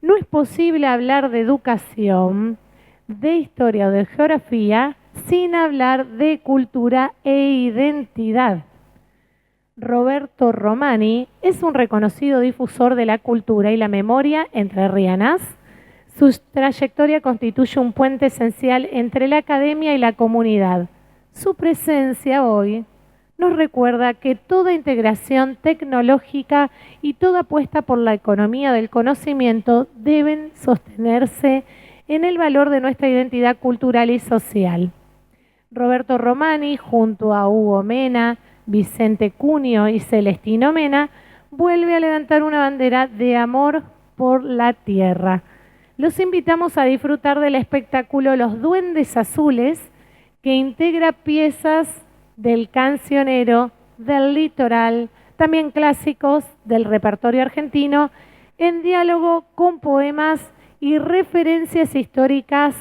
No es posible hablar de educación, de historia o de geografía sin hablar de cultura e identidad. Roberto Romani es un reconocido difusor de la cultura y la memoria entrerrianas. Su trayectoria constituye un puente esencial entre la academia y la comunidad. Su presencia hoy nos recuerda que toda integración tecnológica y toda apuesta por la economía del conocimiento deben sostenerse en el valor de nuestra identidad cultural y social. Roberto Romani, junto a Hugo Mena, Vicente Cunio y Celestino Mena, vuelve a levantar una bandera de amor por la tierra. Los invitamos a disfrutar del espectáculo Los Duendes Azules, que integra piezas del cancionero, del litoral, también clásicos del repertorio argentino, en diálogo con poemas y referencias históricas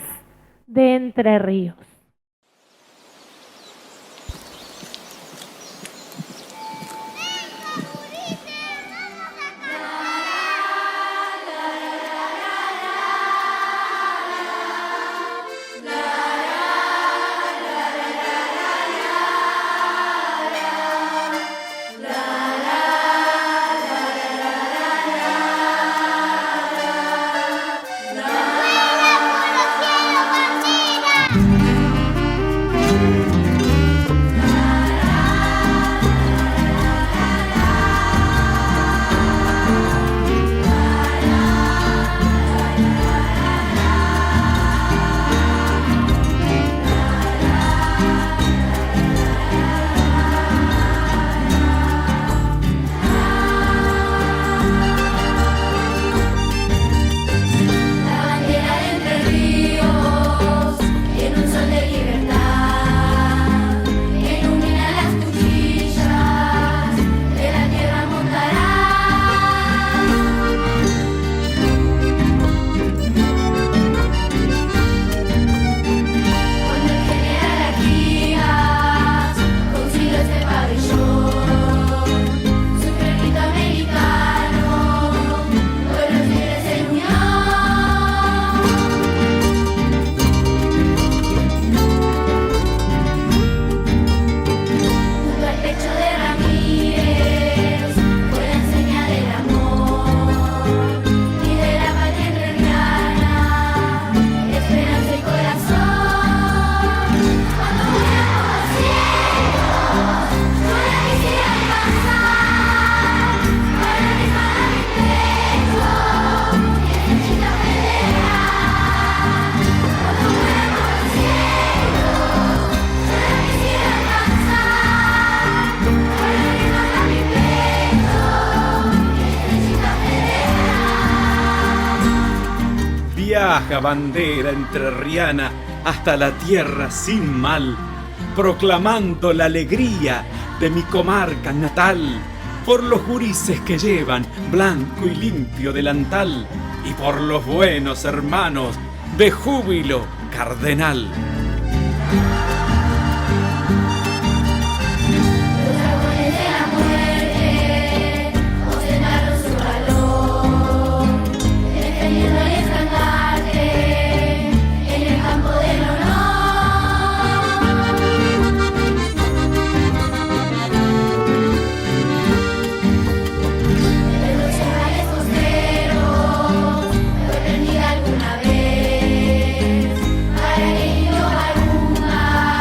de Entre Ríos. Viaja, bandera entrerriana, hasta la tierra sin mal, proclamando la alegría de mi comarca natal, por los gurises que llevan blanco y limpio delantal, y por los buenos hermanos de júbilo cardenal. Alguna vez, para que yo alguna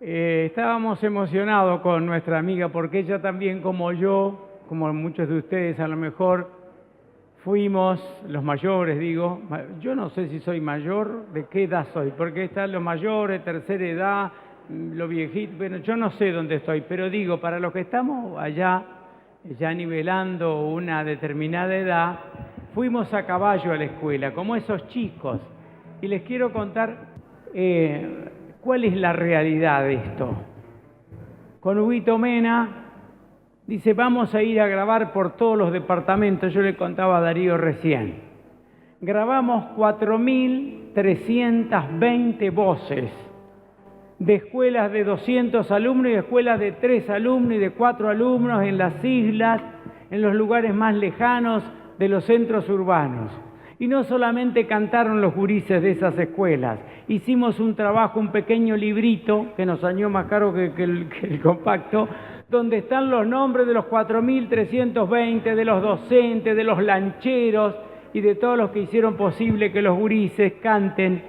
Estábamos emocionados con nuestra amiga porque ella también, como yo, como muchos de ustedes a lo mejor, fuimos los mayores, digo. Yo no sé si soy mayor, de qué edad soy, porque están los mayores, tercera edad, los viejitos. Bueno, yo no sé dónde estoy, pero digo, para los que estamos allá, ya nivelando una determinada edad, fuimos a caballo a la escuela, como esos chicos. Y les quiero contar cuál es la realidad de esto. Con Huguito Mena dice, vamos a ir a grabar por todos los departamentos. Yo le contaba a Darío recién. Grabamos 4.320 voces de escuelas de 200 alumnos y de escuelas de 3 alumnos y de 4 alumnos en las islas, en los lugares más lejanos de los centros urbanos. Y no solamente cantaron los gurises de esas escuelas, hicimos un trabajo, un pequeño librito que nos salió más caro que el compacto, donde están los nombres de los 4.320, de los docentes, de los lancheros y de todos los que hicieron posible que los gurises canten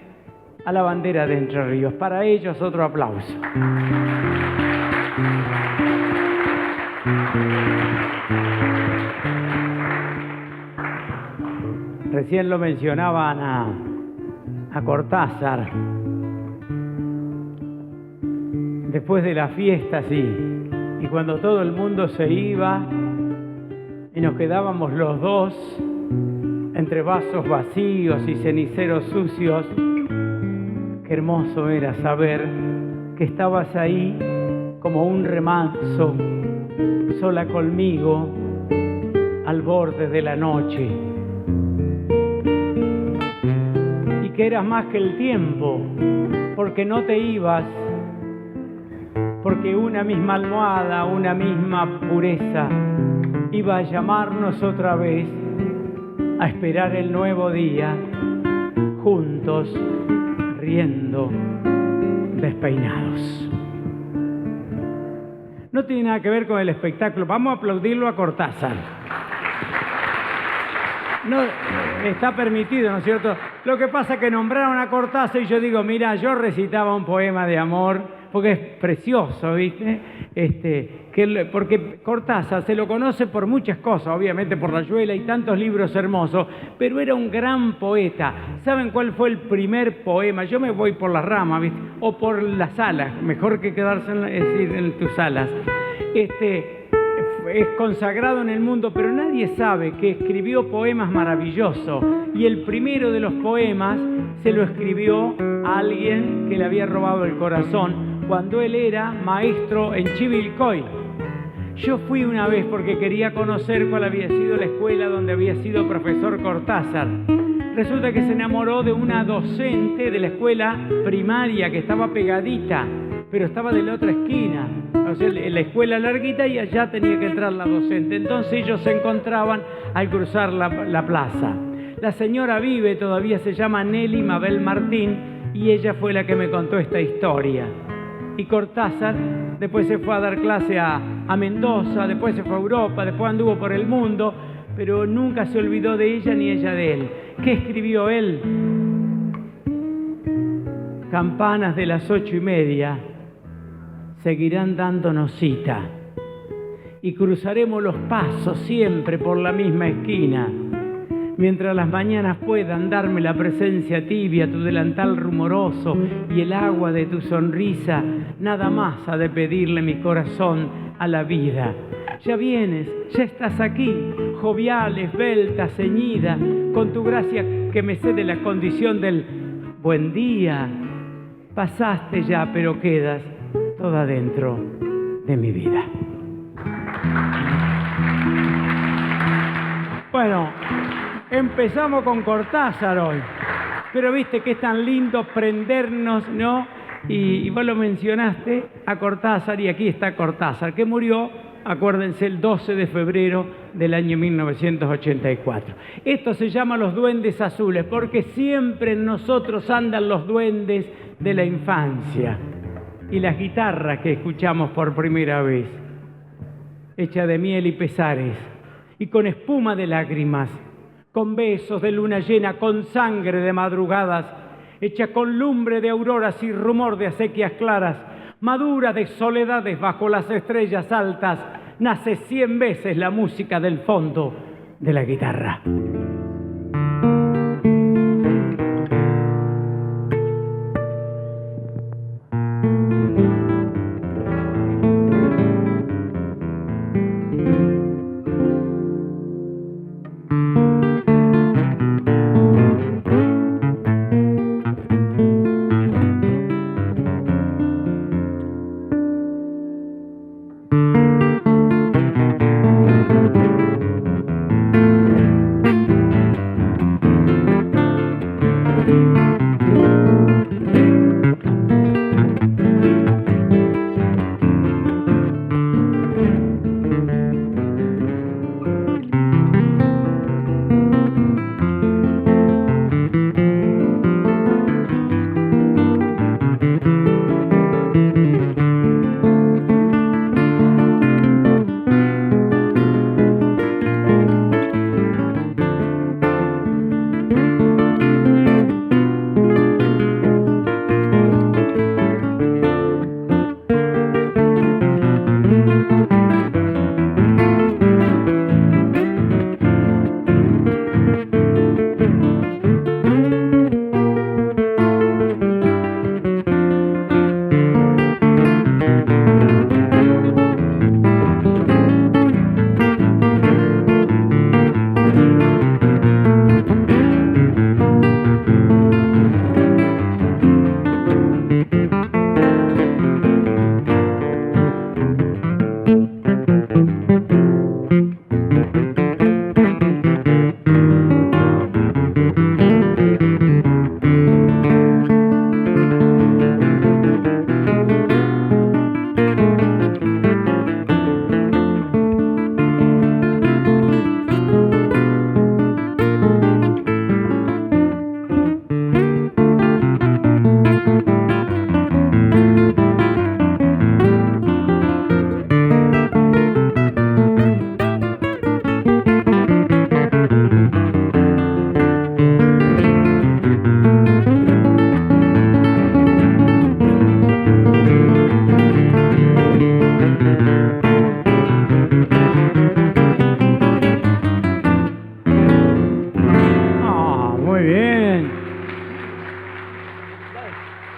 a la bandera de Entre Ríos. Para ellos otro aplauso. Recién lo mencionaban a Cortázar. Después de la fiesta, sí, y cuando todo el mundo se iba y nos quedábamos los dos entre vasos vacíos y ceniceros sucios, qué hermoso era saber que estabas ahí como un remanso, sola conmigo, al borde de la noche. Y que eras más que el tiempo, porque no te ibas, porque una misma almohada, una misma pureza iba a llamarnos otra vez a esperar el nuevo día, juntos, riendo, despeinados. No tiene nada que ver con el espectáculo. Vamos a aplaudirlo a Cortázar. No, está permitido, ¿no es cierto? Lo que pasa es que nombraron a Cortázar y yo digo, mira, yo recitaba un poema de amor, porque es precioso, ¿viste? Porque Cortázar se lo conoce por muchas cosas, obviamente por Rayuela y tantos libros hermosos, pero era un gran poeta. ¿Saben cuál fue el primer poema? Yo me voy por las ramas, ¿viste? O por las alas, mejor que quedarse en tus alas. Es consagrado en el mundo, pero nadie sabe que escribió poemas maravillosos. Y el primero de los poemas se lo escribió a alguien que le había robado el corazón cuando él era maestro en Chivilcoy. Yo fui una vez porque quería conocer cuál había sido la escuela donde había sido profesor Cortázar. Resulta que se enamoró de una docente de la escuela primaria que estaba pegadita, pero estaba de la otra esquina. O sea, la escuela larguita y allá tenía que entrar la docente. Entonces ellos se encontraban al cruzar la plaza. La señora vive, todavía se llama Nelly Mabel Martín, y ella fue la que me contó esta historia. Y Cortázar después se fue a dar clase a Mendoza, después se fue a Europa, después anduvo por el mundo, pero nunca se olvidó de ella ni ella de él. ¿Qué escribió él? Campanas de las 8:30 seguirán dándonos cita y cruzaremos los pasos siempre por la misma esquina, mientras las mañanas puedan darme la presencia tibia, tu delantal rumoroso y el agua de tu sonrisa. Nada más ha de pedirle mi corazón a la vida. Ya vienes, ya estás aquí, jovial, esbelta, ceñida, con tu gracia que me cede la condición del buen día. Pasaste ya, pero quedas toda dentro de mi vida. Bueno, empezamos con Cortázar hoy, pero viste que es tan lindo prendernos, ¿no? Y vos lo mencionaste a Cortázar, y aquí está Cortázar, que murió, acuérdense, el 12 de febrero del año 1984. Esto se llama los duendes azules, porque siempre en nosotros andan los duendes de la infancia. Y las guitarras que escuchamos por primera vez, hecha de miel y pesares, y con espuma de lágrimas, con besos de luna llena, con sangre de madrugadas, hecha con lumbre de auroras y rumor de acequias claras, madura de soledades bajo las estrellas altas, nace 100 veces la música del fondo de la guitarra.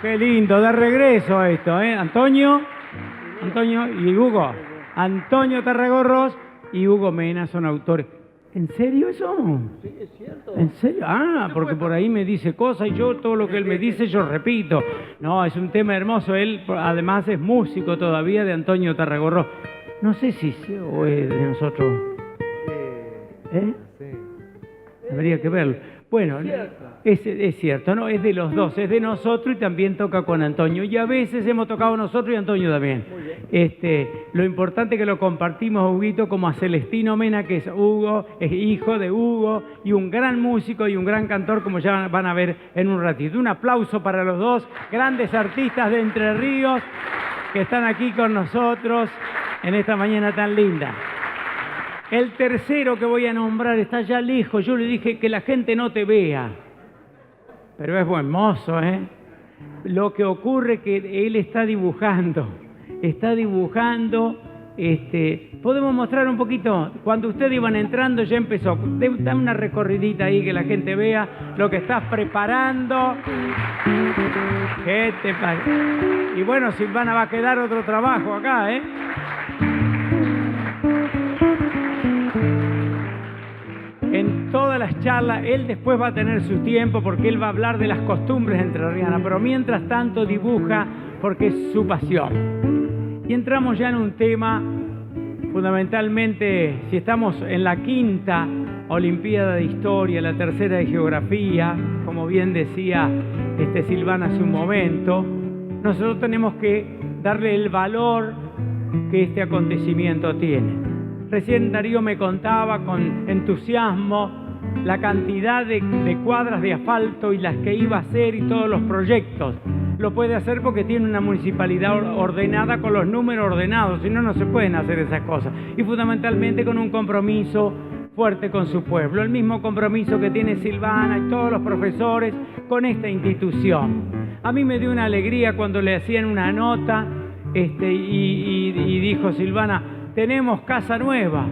Qué lindo, de regreso esto, ¿eh? Antonio y Hugo. Antonio Tarragorros y Hugo Mena son autores. ¿En serio eso? Sí, es cierto. ¿En serio? Ah, porque por ahí me dice cosas y yo todo lo que él me dice yo repito. No, es un tema hermoso. Él además es músico todavía de Antonio Tarragorros. No sé si o es de nosotros. ¿Eh? Sí. Habría que verlo. Bueno, es cierto, ¿no? Es de los dos, es de nosotros y también toca con Antonio. Y a veces hemos tocado nosotros y Antonio también. Lo importante es que lo compartimos, Huguito, como a Celestino Mena, que es hijo de Hugo, y un gran músico y un gran cantor, como ya van a ver en un ratito. Un aplauso para los dos grandes artistas de Entre Ríos que están aquí con nosotros en esta mañana tan linda. El tercero que voy a nombrar está allá lejos. Yo le dije que la gente no te vea. Pero es buen mozo, ¿eh? Lo que ocurre es que él está dibujando. Está dibujando. Podemos mostrar un poquito. Cuando ustedes iban entrando ya empezó. Da una recorridita ahí que la gente vea lo que estás preparando. ¿Qué te parece? Y bueno, Silvana, va a quedar otro trabajo acá, ¿eh? En todas las charlas, él después va a tener su tiempo porque él va a hablar de las costumbres entrerrianas, pero mientras tanto dibuja porque es su pasión. Y entramos ya en un tema, fundamentalmente, si estamos en la quinta Olimpiada de Historia, la tercera de Geografía, como bien decía Silvana hace un momento, nosotros tenemos que darle el valor que este acontecimiento tiene. Recién Darío me contaba con entusiasmo la cantidad de cuadras de asfalto y las que iba a hacer y todos los proyectos. Lo puede hacer porque tiene una municipalidad ordenada con los números ordenados, si no, no se pueden hacer esas cosas. Y fundamentalmente con un compromiso fuerte con su pueblo, el mismo compromiso que tiene Silvana y todos los profesores con esta institución. A mí me dio una alegría cuando le hacían una nota y dijo Silvana, tenemos casa nueva.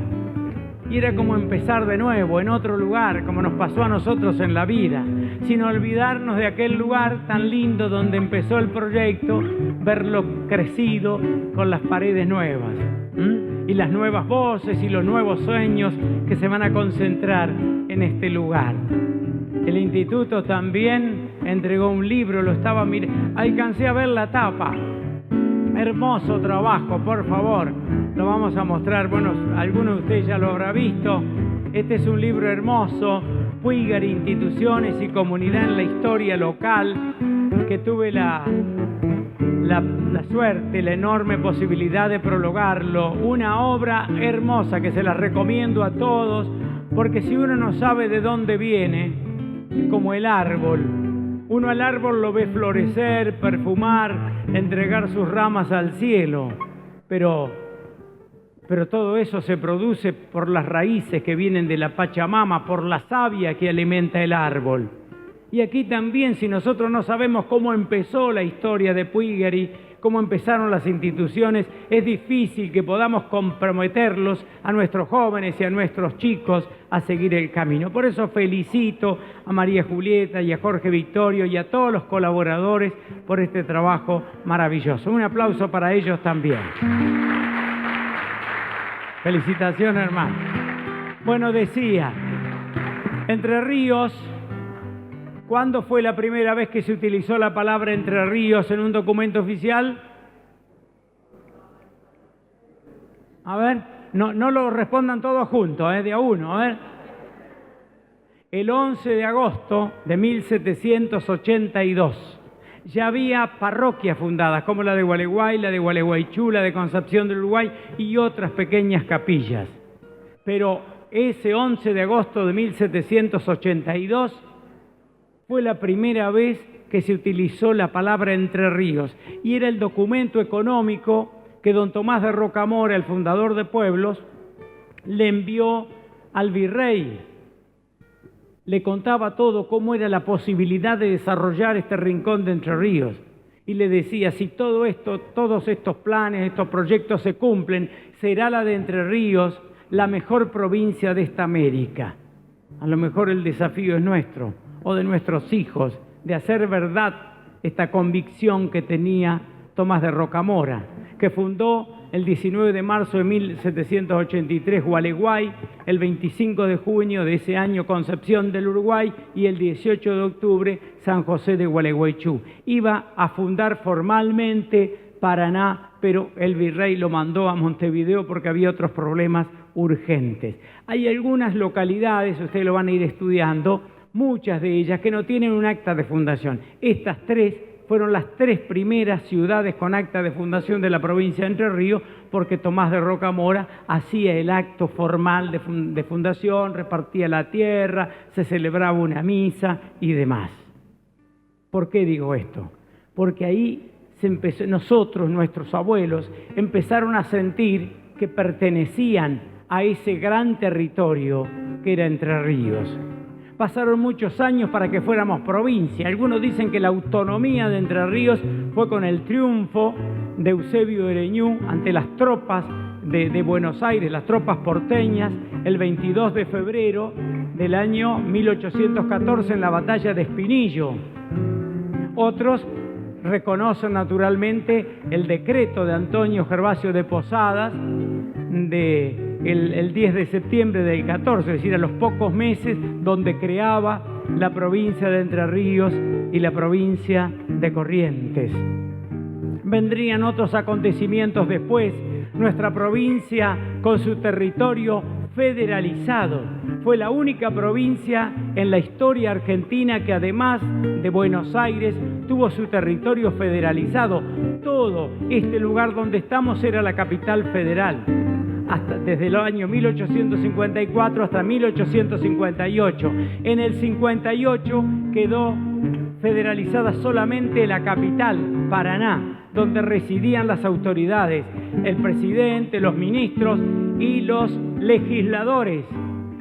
Y era como empezar de nuevo, en otro lugar, como nos pasó a nosotros en la vida, sin olvidarnos de aquel lugar tan lindo donde empezó el proyecto, verlo crecido con las paredes nuevas, y las nuevas voces y los nuevos sueños que se van a concentrar en este lugar. El instituto también entregó un libro, lo estaba mirando, alcancé a ver la tapa. Hermoso trabajo, por favor. Lo vamos a mostrar. Bueno, alguno de ustedes ya lo habrá visto. Este es un libro hermoso, Puigari, instituciones y comunidad en la historia local, que tuve la suerte, la enorme posibilidad de prologarlo. Una obra hermosa que se la recomiendo a todos, porque si uno no sabe de dónde viene, es como el árbol. Uno al árbol lo ve florecer, perfumar, entregar sus ramas al cielo, pero todo eso se produce por las raíces que vienen de la Pachamama, por la savia que alimenta el árbol. Y aquí también, si nosotros no sabemos cómo empezó la historia de Puigari, cómo empezaron las instituciones, es difícil que podamos comprometerlos a nuestros jóvenes y a nuestros chicos a seguir el camino. Por eso felicito a María Julieta y a Jorge Victorio y a todos los colaboradores por este trabajo maravilloso. Un aplauso para ellos también. Felicitaciones, hermano. Bueno, decía, Entre Ríos, ¿cuándo fue la primera vez que se utilizó la palabra Entre Ríos en un documento oficial? A ver, no lo respondan todos juntos, de a uno, a ver. El 11 de agosto de 1782. Ya había parroquias fundadas, como la de Gualeguay, la de Gualeguaychú, la de Concepción del Uruguay y otras pequeñas capillas. Pero ese 11 de agosto de 1782 fue la primera vez que se utilizó la palabra Entre Ríos y era el documento económico que don Tomás de Rocamora, el fundador de Pueblos, le envió al virrey. Le contaba todo, cómo era la posibilidad de desarrollar este rincón de Entre Ríos. Y le decía, si todo esto, todos estos planes, estos proyectos se cumplen, será la de Entre Ríos la mejor provincia de esta América. A lo mejor el desafío es nuestro, o de nuestros hijos, de hacer verdad esta convicción que tenía Tomás de Rocamora, que fundó el 19 de marzo de 1783 Gualeguay, el 25 de junio de ese año Concepción del Uruguay y el 18 de octubre San José de Gualeguaychú. Iba a fundar formalmente Paraná, pero el virrey lo mandó a Montevideo porque había otros problemas urgentes. Hay algunas localidades, ustedes lo van a ir estudiando, muchas de ellas que no tienen un acta de fundación. Estas tres fueron las tres primeras ciudades con acta de fundación de la provincia de Entre Ríos, porque Tomás de Rocamora hacía el acto formal de fundación, repartía la tierra, se celebraba una misa y demás. ¿Por qué digo esto? Porque ahí nosotros, nuestros abuelos, empezaron a sentir que pertenecían a ese gran territorio que era Entre Ríos. Pasaron muchos años para que fuéramos provincia. Algunos dicen que la autonomía de Entre Ríos fue con el triunfo de Eusebio Ereñú ante las tropas de Buenos Aires, las tropas porteñas, el 22 de febrero del año 1814 en la batalla de Espinillo. Otros reconocen naturalmente el decreto de Antonio Gervasio de Posadas el 10 de septiembre del 14, es decir, a los pocos meses, donde creaba la provincia de Entre Ríos y la provincia de Corrientes. Vendrían otros acontecimientos después. Nuestra provincia, con su territorio federalizado, fue la única provincia en la historia argentina que, además de Buenos Aires, tuvo su territorio federalizado. Todo este lugar donde estamos era la capital federal. Desde el año 1854 hasta 1858. En el 58 quedó federalizada solamente la capital, Paraná, donde residían las autoridades, el presidente, los ministros y los legisladores,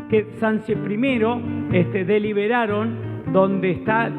que primero deliberaron donde está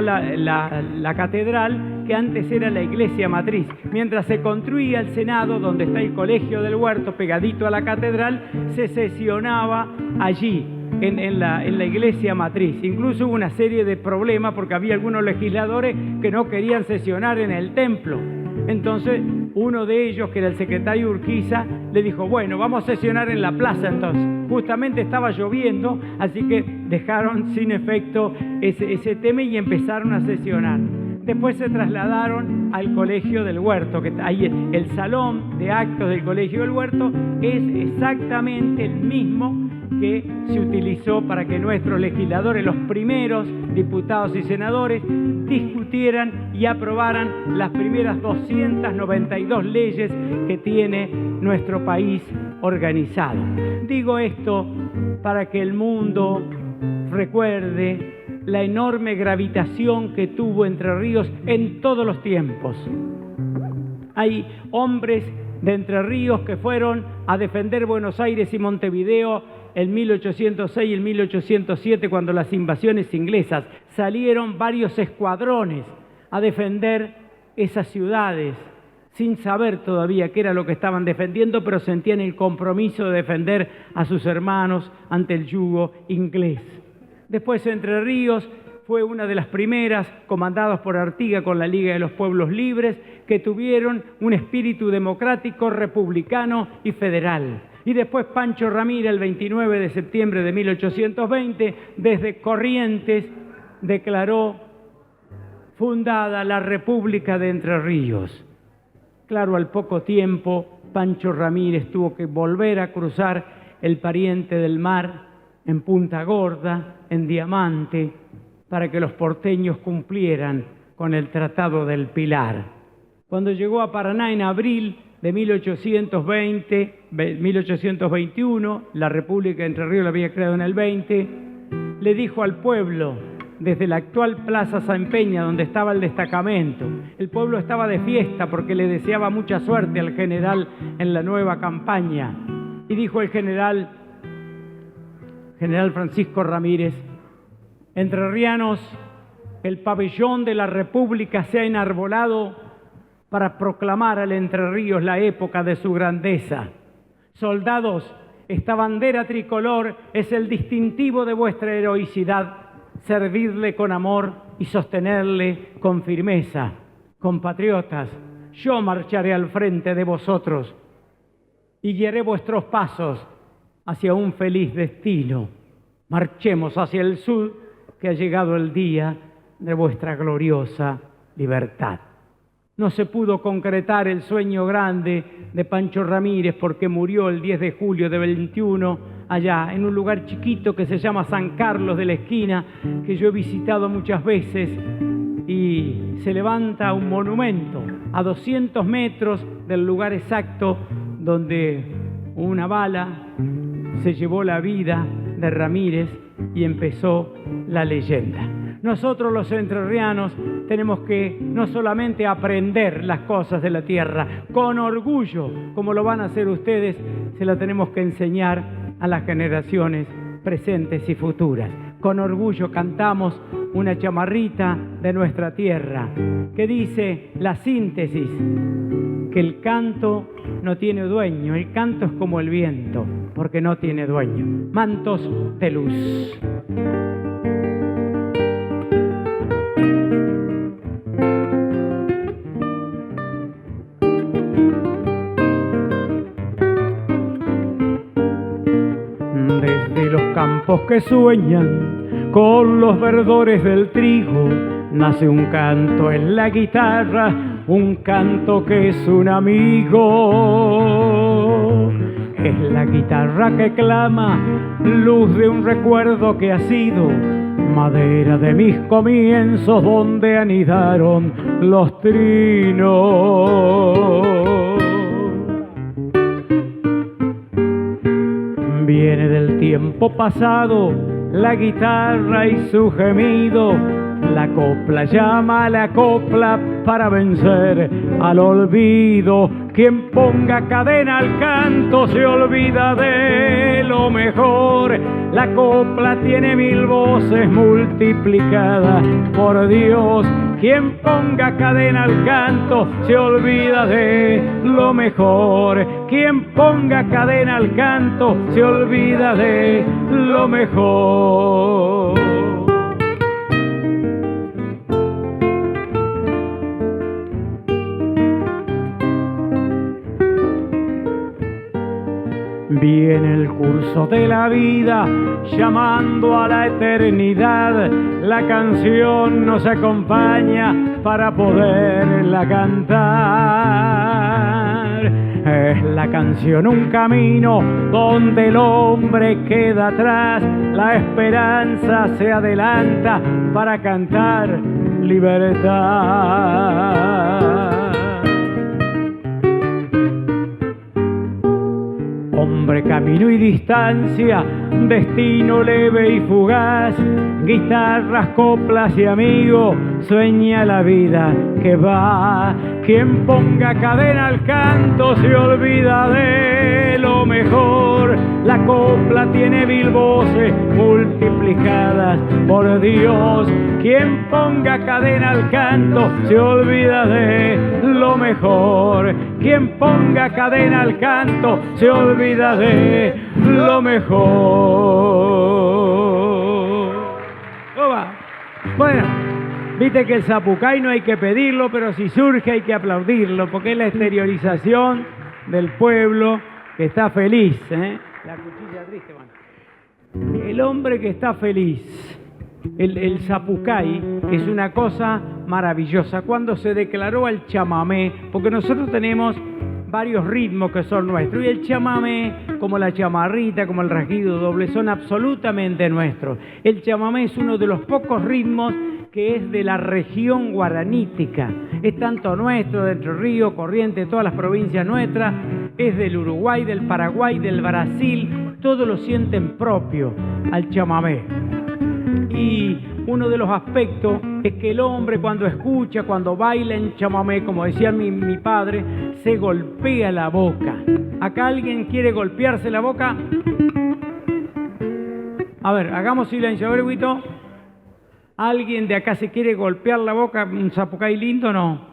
la catedral, que antes era la iglesia matriz. Mientras se construía el Senado, donde está el Colegio del Huerto, pegadito a la catedral, se sesionaba allí, en la iglesia matriz. Incluso hubo una serie de problemas porque había algunos legisladores que no querían sesionar en el templo. Entonces, uno de ellos, que era el secretario Urquiza, le dijo, bueno, vamos a sesionar en la plaza entonces. Justamente estaba lloviendo, así que dejaron sin efecto ese tema y empezaron a sesionar. Después se trasladaron al Colegio del Huerto, que ahí el salón de actos del Colegio del Huerto es exactamente el mismo que se utilizó para que nuestros legisladores, los primeros diputados y senadores, discutieran y aprobaran las primeras 292 leyes que tiene nuestro país organizado. Digo esto para que el mundo recuerde la enorme gravitación que tuvo Entre Ríos en todos los tiempos. Hay hombres de Entre Ríos que fueron a defender Buenos Aires y Montevideo en 1806 y en 1807, cuando las invasiones inglesas salieron varios escuadrones a defender esas ciudades, sin saber todavía qué era lo que estaban defendiendo, pero sentían el compromiso de defender a sus hermanos ante el yugo inglés. Después Entre Ríos fue una de las primeras, comandadas por Artigas con la Liga de los Pueblos Libres, que tuvieron un espíritu democrático, republicano y federal. Y después Pancho Ramírez, el 29 de septiembre de 1820, desde Corrientes, declaró fundada la República de Entre Ríos. Claro, al poco tiempo, Pancho Ramírez tuvo que volver a cruzar el Pariente del Mar en Punta Gorda, en Diamante, para que los porteños cumplieran con el Tratado del Pilar. Cuando llegó a Paraná en abril de 1821, la República de Entre Ríos la había creado en el 20, le dijo al pueblo, desde la actual Plaza San Peña, donde estaba el destacamento, el pueblo estaba de fiesta porque le deseaba mucha suerte al general en la nueva campaña, y dijo el general Francisco Ramírez, entrerrianos, el pabellón de la República se ha enarbolado para proclamar al Entre Ríos la época de su grandeza. Soldados, esta bandera tricolor es el distintivo de vuestra heroicidad, servirle con amor y sostenerle con firmeza. Compatriotas, yo marcharé al frente de vosotros y guiaré vuestros pasos hacia un feliz destino. Marchemos hacia el sur, que ha llegado el día de vuestra gloriosa libertad. No se pudo concretar el sueño grande de Pancho Ramírez porque murió el 10 de julio de 21 allá en un lugar chiquito que se llama San Carlos de la Esquina, que yo he visitado muchas veces, y se levanta un monumento a 200 metros del lugar exacto donde una bala se llevó la vida de Ramírez y empezó la leyenda. Nosotros los entrerrianos tenemos que no solamente aprender las cosas de la tierra, con orgullo, como lo van a hacer ustedes, se la tenemos que enseñar a las generaciones presentes y futuras. Con orgullo cantamos una chamarrita de nuestra tierra que dice la síntesis, que el canto no tiene dueño, el canto es como el viento, porque no tiene dueño. Mantos de luz. Desde los campos que sueñan con los verdores del trigo, nace un canto en la guitarra, un canto que es un amigo. Es la guitarra que clama, luz de un recuerdo que ha sido madera de mis comienzos, donde anidaron los trinos. Viene del tiempo pasado la guitarra y su gemido, La copla llama a la copla para vencer al olvido. Quien ponga cadena al canto se olvida de lo mejor. La copla tiene 1000 voces multiplicadas por Dios. Quien ponga cadena al canto se olvida de lo mejor. Quien ponga cadena al canto se olvida de lo mejor. Viene el curso de la vida llamando a la eternidad. La canción nos acompaña para poderla cantar. Es la canción un camino donde el hombre queda atrás. La esperanza se adelanta para cantar libertad. Hombre, camino y distancia, destino leve y fugaz, guitarras, coplas y amigos, sueña la vida que va. Quien ponga cadena al canto se olvida de lo mejor. La copla tiene 1000 voces multiplicadas por Dios. Quien ponga cadena al canto se olvida de lo mejor. Quien ponga cadena al canto se olvida de lo mejor. Oba. Bueno, viste que el zapucay no hay que pedirlo, pero si surge hay que aplaudirlo, porque es la exteriorización del pueblo que está feliz, ¿eh? La cuchilla triste, bueno. El hombre que está feliz, el zapucay, es una cosa maravillosa. Cuando se declaró el chamamé, porque nosotros tenemos varios ritmos que son nuestros, y el chamamé, como la chamarrita, como el rasguido doble, son absolutamente nuestros. El chamamé es uno de los pocos ritmos que es de la región guaranítica. Es tanto nuestro, de Entre Ríos, Corrientes, todas las provincias nuestras, es del Uruguay, del Paraguay, del Brasil, todos lo sienten propio al chamamé. Y uno de los aspectos es que el hombre cuando escucha, cuando baila en chamamé, como decía mi padre, se golpea la boca. ¿Acá alguien quiere golpearse la boca? A ver, hagamos silencio, a ver, Huito. ¿Alguien de acá se quiere golpear la boca? ¿Un zapucay lindo no?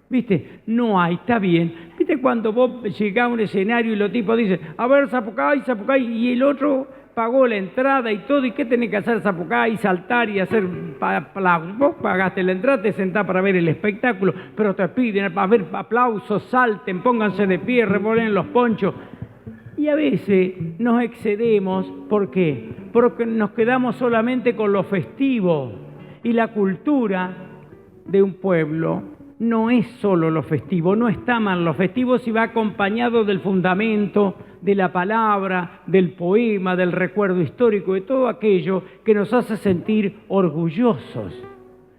¿Viste? No hay, está bien. ¿Viste cuando vos llegás a un escenario y los tipos dicen, a ver, zapucay, zapucay, y el otro pagó la entrada y todo, ¿y qué tenés que hacer, zapucay? Saltar y hacer aplausos. Vos pagaste la entrada, te sentás para ver el espectáculo, pero te piden a ver aplausos, salten, pónganse de pie, revolen los ponchos. Y a veces nos excedemos, ¿por qué? Porque nos quedamos solamente con lo festivo. Y la cultura de un pueblo no es solo lo festivo, no está mal lo festivo si va acompañado del fundamento, de la palabra, del poema, del recuerdo histórico, de todo aquello que nos hace sentir orgullosos.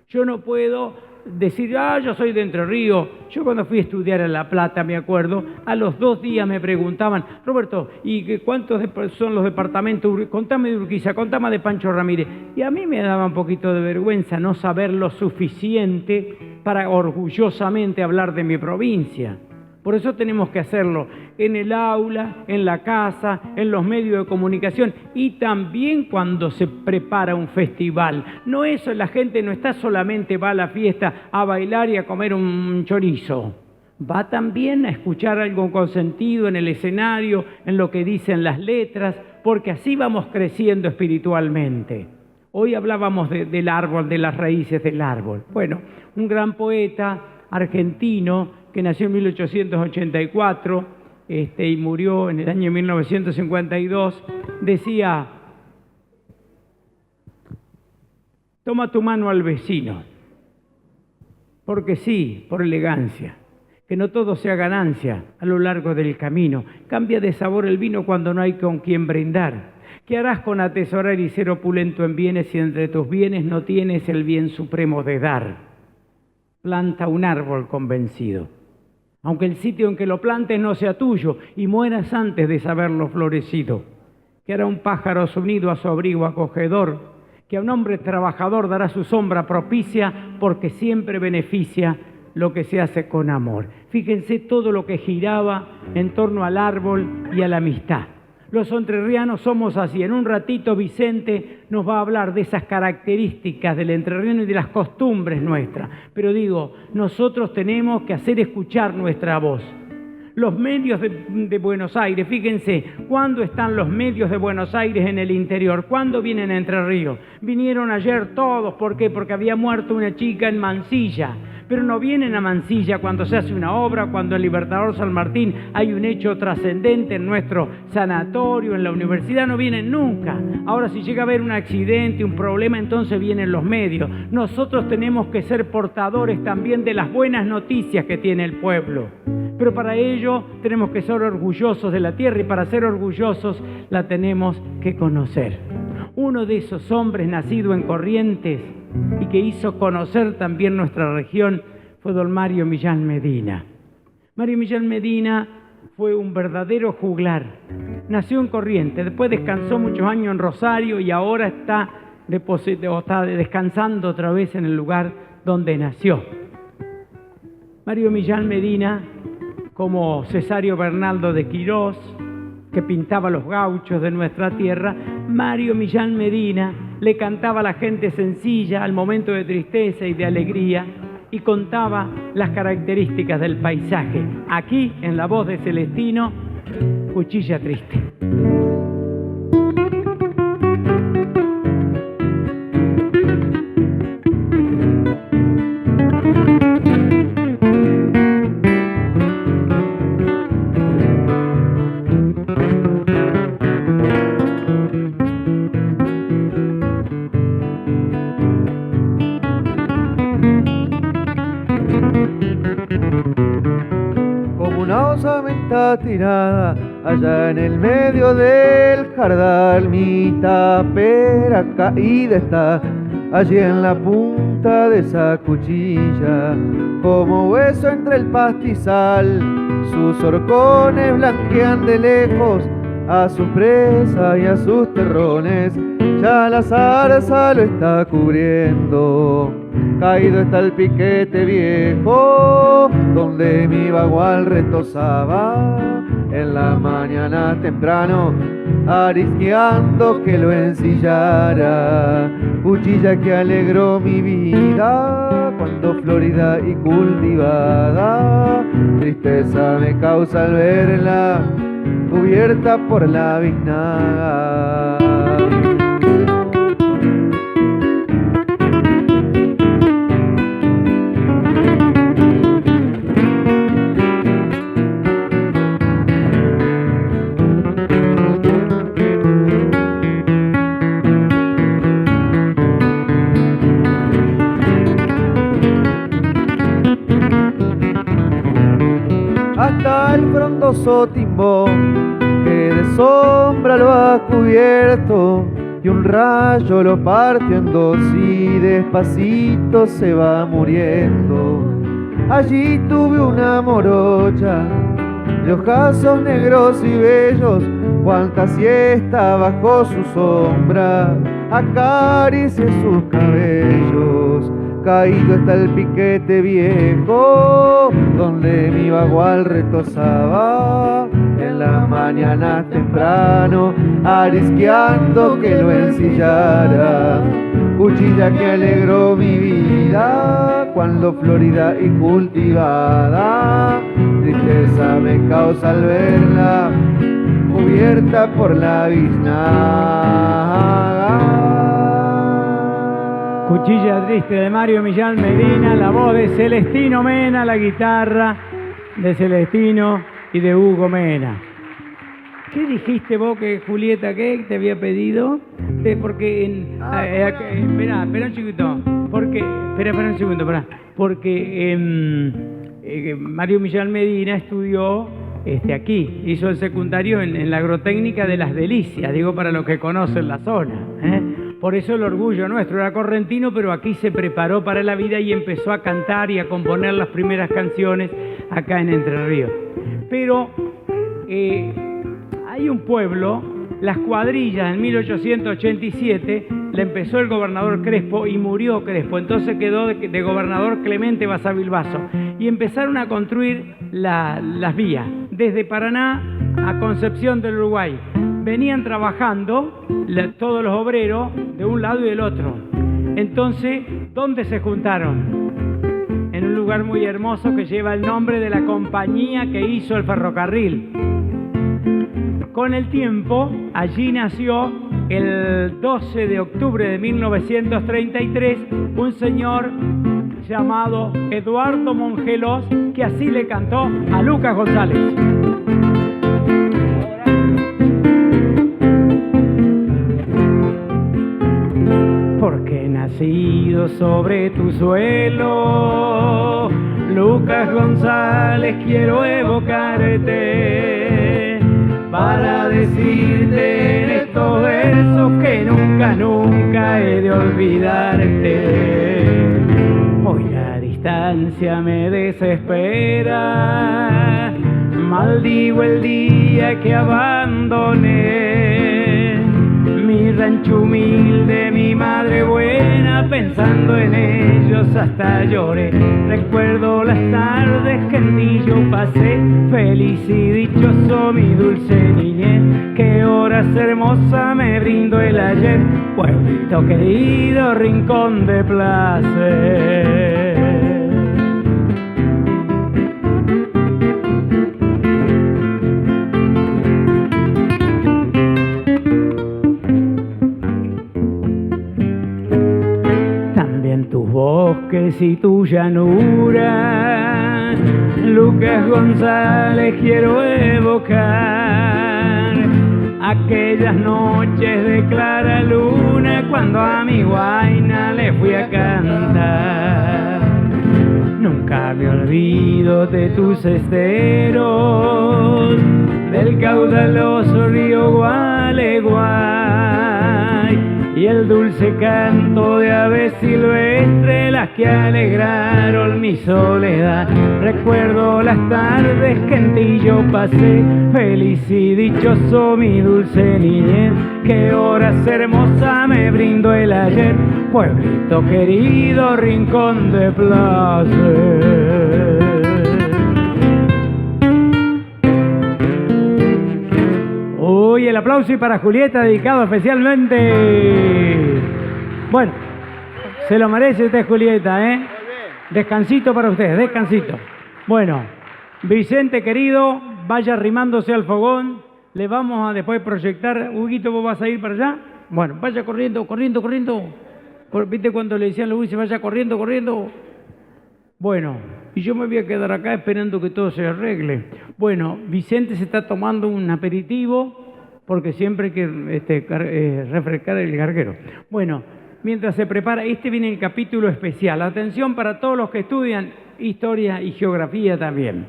Yo no puedo decir, yo soy de Entre Ríos. Yo cuando fui a estudiar a La Plata, me acuerdo, a los 2 días me preguntaban, Roberto, ¿y cuántos son los departamentos? Contame de Urquiza, contame de Pancho Ramírez. Y a mí me daba un poquito de vergüenza no saber lo suficiente para orgullosamente hablar de mi provincia. Por eso tenemos que hacerlo en el aula, en la casa, en los medios de comunicación y también cuando se prepara un festival. No eso, la gente no está solamente va a la fiesta a bailar y a comer un chorizo. Va también a escuchar algo con sentido en el escenario, en lo que dicen las letras, porque así vamos creciendo espiritualmente. Hoy hablábamos del árbol, de las raíces del árbol. Bueno, un gran poeta argentino que nació en 1884 y murió en el año 1952, decía, toma tu mano al vecino, porque sí, por elegancia, que no todo sea ganancia a lo largo del camino, cambia de sabor el vino cuando no hay con quien brindar. ¿Qué harás con atesorar y ser opulento en bienes si entre tus bienes no tienes el bien supremo de dar? Planta un árbol convencido, aunque el sitio en que lo plantes no sea tuyo y mueras antes de saberlo florecido. ¿Qué hará un pájaro a su nido, a su abrigo acogedor? que a un hombre trabajador dará su sombra propicia, porque siempre beneficia lo que se hace con amor. Fíjense todo lo que giraba en torno al árbol y a la amistad. Los entrerrianos somos así. En un ratito Vicente nos va a hablar de esas características del entrerriano y de las costumbres nuestras. Pero digo, nosotros tenemos que hacer escuchar nuestra voz. Los medios de Buenos Aires, fíjense, ¿cuándo están los medios de Buenos Aires en el interior? ¿Cuándo vienen a Entre Ríos? Vinieron ayer todos, ¿por qué? Porque había muerto una chica en Mansilla. Pero no vienen a Mansilla cuando se hace una obra, cuando en Libertador San Martín hay un hecho trascendente en nuestro sanatorio, en la universidad, no vienen nunca. Ahora si llega a haber un accidente, un problema, entonces vienen los medios. Nosotros tenemos que ser portadores también de las buenas noticias que tiene el pueblo. Pero para ello tenemos que ser orgullosos de la tierra y para ser orgullosos la tenemos que conocer. Uno de esos hombres nacido en Corrientes y que hizo conocer también nuestra región fue don Mario Millán Medina. Mario Millán Medina fue un verdadero juglar. Nació en Corrientes, después descansó muchos años en Rosario y ahora está descansando otra vez en el lugar donde nació. Mario Millán Medina, como Cesario Bernaldo de Quirós, que pintaba los gauchos de nuestra tierra, Mario Millán Medina le cantaba a la gente sencilla al momento de tristeza y de alegría y contaba las características del paisaje. Aquí, en la voz de Celestino, Cuchilla Triste. Tirada allá en el medio del jardal, mi tapera caída está allí en la punta de esa cuchilla, como hueso entre el pastizal. Sus horcones blanquean de lejos a su presa y a sus terrones, ya la zarza lo está cubriendo. Caído está el piquete viejo, donde mi bagual retozaba en la mañana temprano, arisqueando que lo ensillara. Cuchilla que alegró mi vida cuando florida y cultivada, tristeza me causa al verla cubierta por la biznaga. Hasta el frondoso timbón que de sombra lo ha cubierto y un rayo lo partió en dos y despacito se va muriendo. Allí tuve una morocha de ojazos negros y bellos, cuánta siesta bajo su sombra acaricié sus cabellos. Caído está el piquete viejo, donde mi bagual retozaba en la mañana temprano, arisqueando que lo ensillara. Cuchilla que alegró mi vida cuando florida y cultivada, tristeza me causa al verla cubierta por la biznaga. Cuchilla Triste de Mario Millán Medina, la voz de Celestino Mena, la guitarra de Celestino y de Hugo Mena. ¿Qué dijiste vos que Julieta qué te había pedido? Porque espera un chiquito. Espera un segundo, porque Mario Millán Medina estudió aquí, hizo el secundario en la agrotécnica de Las Delicias, digo para los que conocen la zona, Por eso el orgullo nuestro, era correntino, pero aquí se preparó para la vida y empezó a cantar y a componer las primeras canciones acá en Entre Ríos. Pero hay un pueblo Las cuadrillas en 1887 le empezó el gobernador Crespo y murió Crespo. Entonces quedó de gobernador Clemente Basavilbaso. Y empezaron a construir las vías desde Paraná a Concepción del Uruguay. Venían trabajando todos los obreros de un lado y del otro. Entonces, ¿dónde se juntaron? En un lugar muy hermoso que lleva el nombre de la compañía que hizo el ferrocarril. Con el tiempo, allí nació el 12 de octubre de 1933 un señor llamado Eduardo Mongelos, que así le cantó a Lucas González. Porque nacido sobre tu suelo, Lucas González, quiero evocarte para decirte en estos versos que nunca, nunca he de olvidarte. Hoy la distancia me desespera, maldigo el día que abandoné mi rancho humilde, mi madre buena, pensando en ellos hasta lloré. Recuerdo las tardes que en ti yo pasé, feliz y dichoso mi dulce niñez. Qué horas hermosas me brindó el ayer, pueblito querido, rincón de placer. Bosques y tu llanura, Lucas González, quiero evocar aquellas noches de clara luna cuando a mi guaina le fui a cantar. Nunca me olvido de tus esteros, del caudaloso río Gualeguay y el dulce canto de aves silvestres, las que alegraron mi soledad. Recuerdo las tardes que en ti yo pasé, feliz y dichoso mi dulce niñez. Qué horas hermosas me brindó el ayer, pueblito querido, rincón de placer. Hoy el aplauso y para Julieta, dedicado especialmente. Bueno, se lo merece usted, Julieta, ¿eh? Descansito para ustedes, descansito. Bueno, Vicente querido, vaya arrimándose al fogón. Le vamos a después proyectar. Huguito, ¿vos vas a ir para allá? Bueno, vaya corriendo, corriendo, corriendo. ¿Viste cuando le decían a Luis, vaya corriendo, corriendo? Bueno, y yo me voy a quedar acá esperando que todo se arregle. Bueno, Vicente se está tomando un aperitivo porque siempre hay que refrescar el garguero. Bueno, mientras se prepara, viene el capítulo especial. Atención para todos los que estudian historia y geografía también.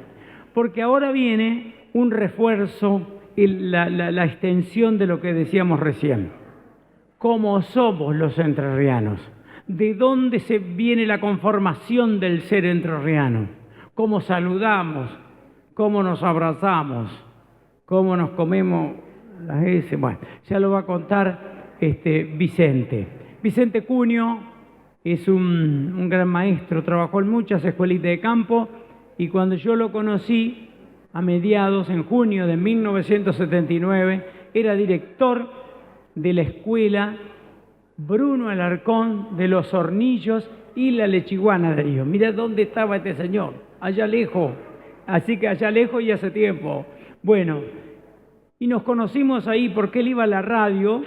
Porque ahora viene un refuerzo y la extensión de lo que decíamos recién. ¿Cómo somos los entrerrianos? ¿De dónde se viene la conformación del ser entrerriano? ¿Cómo saludamos? ¿Cómo nos abrazamos? ¿Cómo nos comemos las S? Bueno, ya lo va a contar Vicente. Vicente Cunio es un gran maestro, trabajó en muchas escuelitas de campo y cuando yo lo conocí a mediados, en junio de 1979, era director de la escuela Bruno Alarcón de Los Hornillos y la Lechiguana de Río. Mira dónde estaba este señor, allá lejos, así que allá lejos y hace tiempo. Bueno, y nos conocimos ahí porque él iba a la radio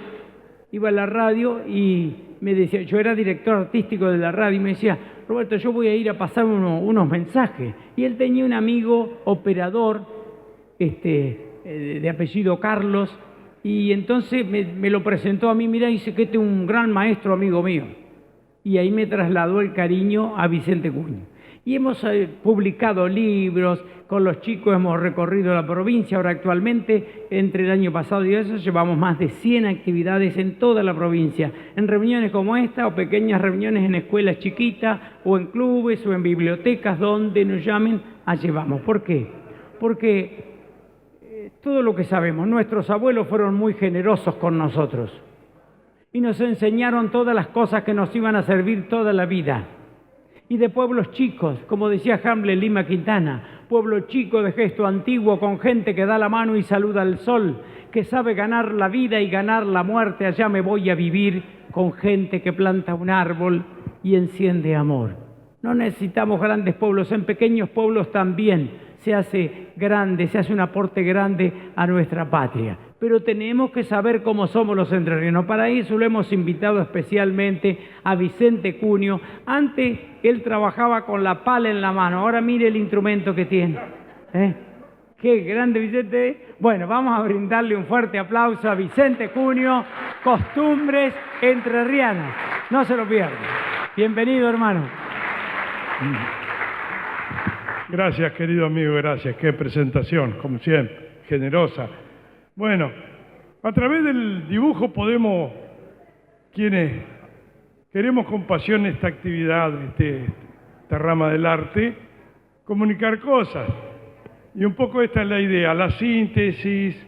y me decía, yo era director artístico de la radio y me decía, Roberto, yo voy a ir a pasar unos mensajes. Y él tenía un amigo operador, de apellido Carlos, y entonces me lo presentó a mí, mira, dice que este es un gran maestro amigo mío. Y ahí me trasladó el cariño a Vicente Cunio. Y hemos publicado libros, con los chicos hemos recorrido la provincia. Ahora actualmente, entre el año pasado y eso, llevamos más de 100 actividades en toda la provincia, en reuniones como esta o pequeñas reuniones en escuelas chiquitas o en clubes o en bibliotecas, donde nos llamen, llevamos. ¿Por qué? Porque todo lo que sabemos. Nuestros abuelos fueron muy generosos con nosotros y nos enseñaron todas las cosas que nos iban a servir toda la vida. Y de pueblos chicos, como decía Hamlet Lima Quintana, pueblo chico de gesto antiguo, con gente que da la mano y saluda al sol, que sabe ganar la vida y ganar la muerte, allá me voy a vivir, con gente que planta un árbol y enciende amor. No necesitamos grandes pueblos, en pequeños pueblos también se hace grande, se hace un aporte grande a nuestra patria. Pero tenemos que saber cómo somos los entrerrianos. Para eso lo hemos invitado especialmente a Vicente Cunio. Antes él trabajaba con la pala en la mano, ahora mire el instrumento que tiene. Qué grande, Vicente. Bueno, vamos a brindarle un fuerte aplauso a Vicente Cunio, Costumbres Entrerrianas. No se lo pierdan. Bienvenido, hermano. Gracias, querido amigo, gracias. Qué presentación, como siempre, generosa. Bueno, a través del dibujo podemos, quienes queremos con pasión esta actividad, esta rama del arte, comunicar cosas. Y un poco esta es la idea, la síntesis,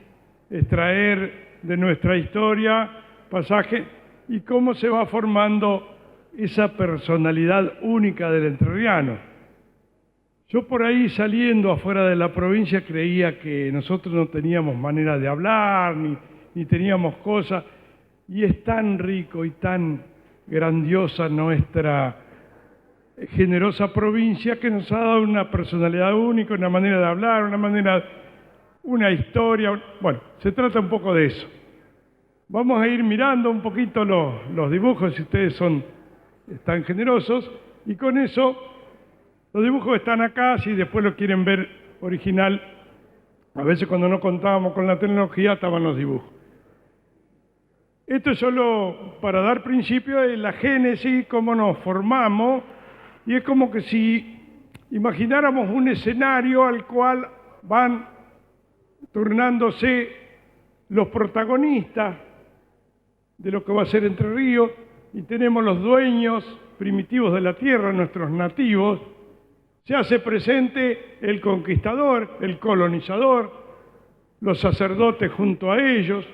extraer de nuestra historia pasajes y cómo se va formando esa personalidad única del entrerriano. Yo por ahí saliendo afuera de la provincia creía que nosotros no teníamos manera de hablar, ni teníamos cosas, y es tan rico y tan grandiosa nuestra generosa provincia que nos ha dado una personalidad única, una manera de hablar, una historia. Bueno, se trata un poco de eso. Vamos a ir mirando un poquito los dibujos, si ustedes son tan generosos, y con eso los dibujos están acá, si después lo quieren ver original. A veces cuando no contábamos con la tecnología estaban los dibujos. Esto es solo para dar principio de la génesis, cómo nos formamos, y es como que si imagináramos un escenario al cual van turnándose los protagonistas de lo que va a ser Entre Ríos, y tenemos los dueños primitivos de la tierra, nuestros nativos. Se hace presente el conquistador, el colonizador, los sacerdotes junto a ellos.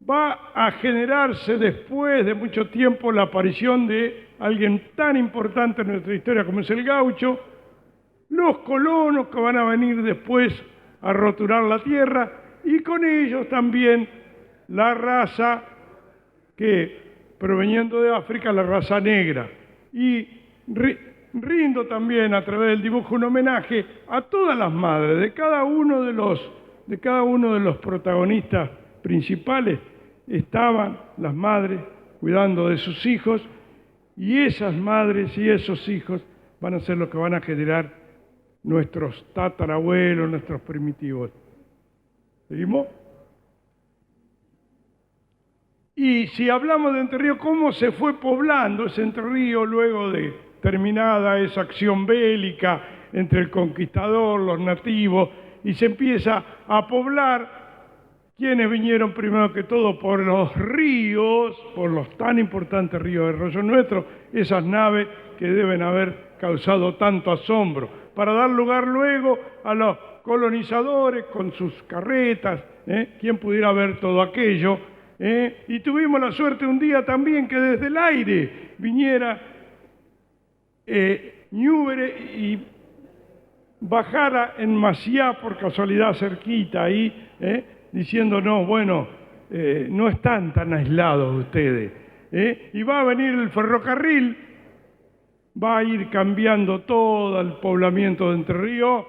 Va a generarse después de mucho tiempo la aparición de alguien tan importante en nuestra historia como es el gaucho, los colonos que van a venir después a roturar la tierra, y con ellos también la raza que, proveniendo de África, la raza negra. Y rindo también a través del dibujo un homenaje a todas las madres de cada uno de los protagonistas principales. Estaban las madres cuidando de sus hijos, y esas madres y esos hijos van a ser los que van a generar nuestros tatarabuelos, nuestros primitivos. ¿Seguimos? Y si hablamos de Entre Ríos, ¿cómo se fue poblando ese Entre Ríos luego de terminada esa acción bélica entre el conquistador, los nativos, y se empieza a poblar? ¿Quiénes vinieron primero que todo? Por los ríos, por los tan importantes ríos del Rollo Nuestro, esas naves que deben haber causado tanto asombro, para dar lugar luego a los colonizadores con sus carretas, ¿quién pudiera ver todo aquello? Y tuvimos la suerte un día también que desde el aire viniera Ñúbere y bajara en Maciá, por casualidad cerquita ahí, diciéndonos, bueno, no están tan aislados ustedes. Y va a venir el ferrocarril, va a ir cambiando todo el poblamiento de Entre Ríos,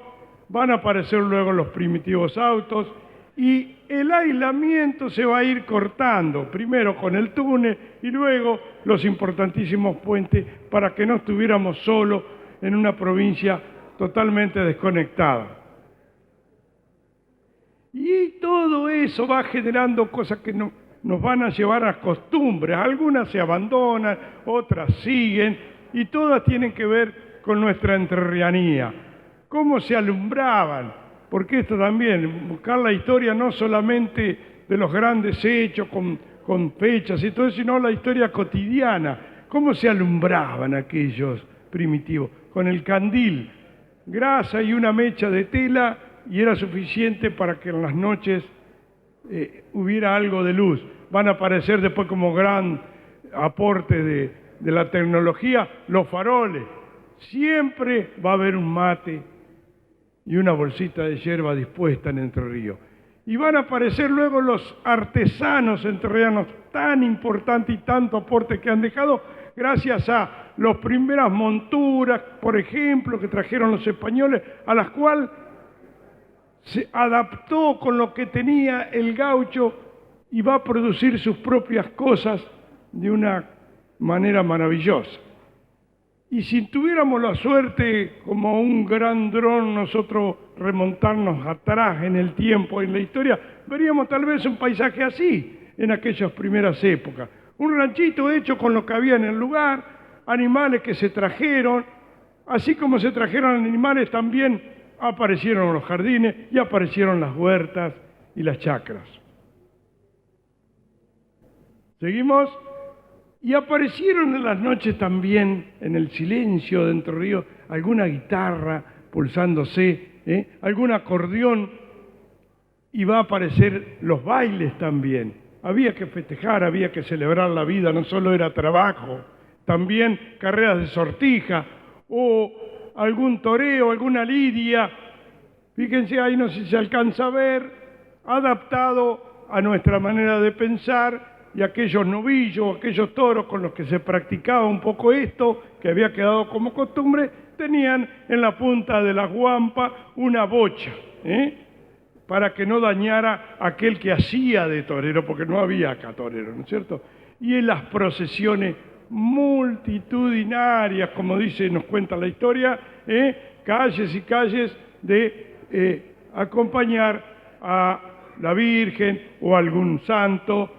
van a aparecer luego los primitivos autos, y el aislamiento se va a ir cortando, primero con el túnel y luego los importantísimos puentes, para que no estuviéramos solos en una provincia totalmente desconectada. Y todo eso va generando cosas que nos van a llevar a costumbres. Algunas se abandonan, otras siguen, y todas tienen que ver con nuestra entrerrianía. Cómo se alumbraban, porque esto también, buscar la historia no solamente de los grandes hechos con fechas y todo eso, sino la historia cotidiana. Cómo se alumbraban aquellos primitivos, con el candil, grasa y una mecha de tela, y era suficiente para que en las noches hubiera algo de luz. Van a aparecer después como gran aporte de la tecnología los faroles. Siempre va a haber un mate y una bolsita de yerba dispuesta en Entre Ríos. Y van a aparecer luego los artesanos entrerrianos, tan importantes y tanto aporte que han dejado, gracias a las primeras monturas, por ejemplo, que trajeron los españoles, a las cuales se adaptó con lo que tenía el gaucho y va a producir sus propias cosas de una manera maravillosa. Y si tuviéramos la suerte, como un gran dron, nosotros remontarnos atrás en el tiempo, en la historia, veríamos tal vez un paisaje así en aquellas primeras épocas. Un ranchito hecho con lo que había en el lugar, animales que se trajeron, así como se trajeron animales, también aparecieron los jardines y aparecieron las huertas y las chacras. ¿Seguimos? Y aparecieron en las noches también, en el silencio de Entre Ríos, alguna guitarra pulsándose, algún acordeón, y va a aparecer los bailes también. Había que festejar, había que celebrar la vida, no solo era trabajo, también carreras de sortija, o algún toreo, alguna lidia. Fíjense, ahí no sé si se alcanza a ver, adaptado a nuestra manera de pensar, y aquellos novillos, aquellos toros con los que se practicaba un poco esto, que había quedado como costumbre, tenían en la punta de la guampa una bocha, para que no dañara aquel que hacía de torero, porque no había acá torero, ¿no es cierto? Y en las procesiones multitudinarias, como nos cuenta la historia, calles y calles de acompañar a la Virgen o a algún santo,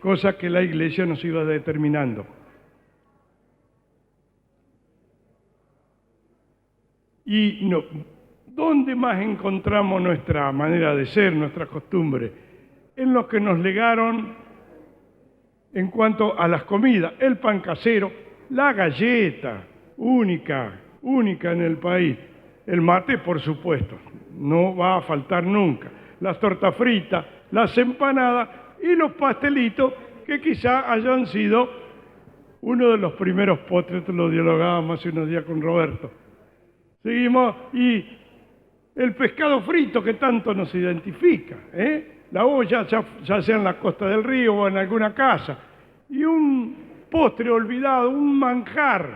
cosa que la Iglesia nos iba determinando. Y no, ¿dónde más encontramos nuestra manera de ser, nuestra costumbre? En lo que nos legaron en cuanto a las comidas, el pan casero, la galleta, única en el país, el mate, por supuesto, no va a faltar nunca, las tortas fritas, las empanadas y los pastelitos, que quizá hayan sido uno de los primeros postres. Esto lo dialogábamos hace unos días con Roberto. Seguimos, y el pescado frito que tanto nos identifica, la olla, ya sea en la costa del río o en alguna casa, y un postre olvidado, un manjar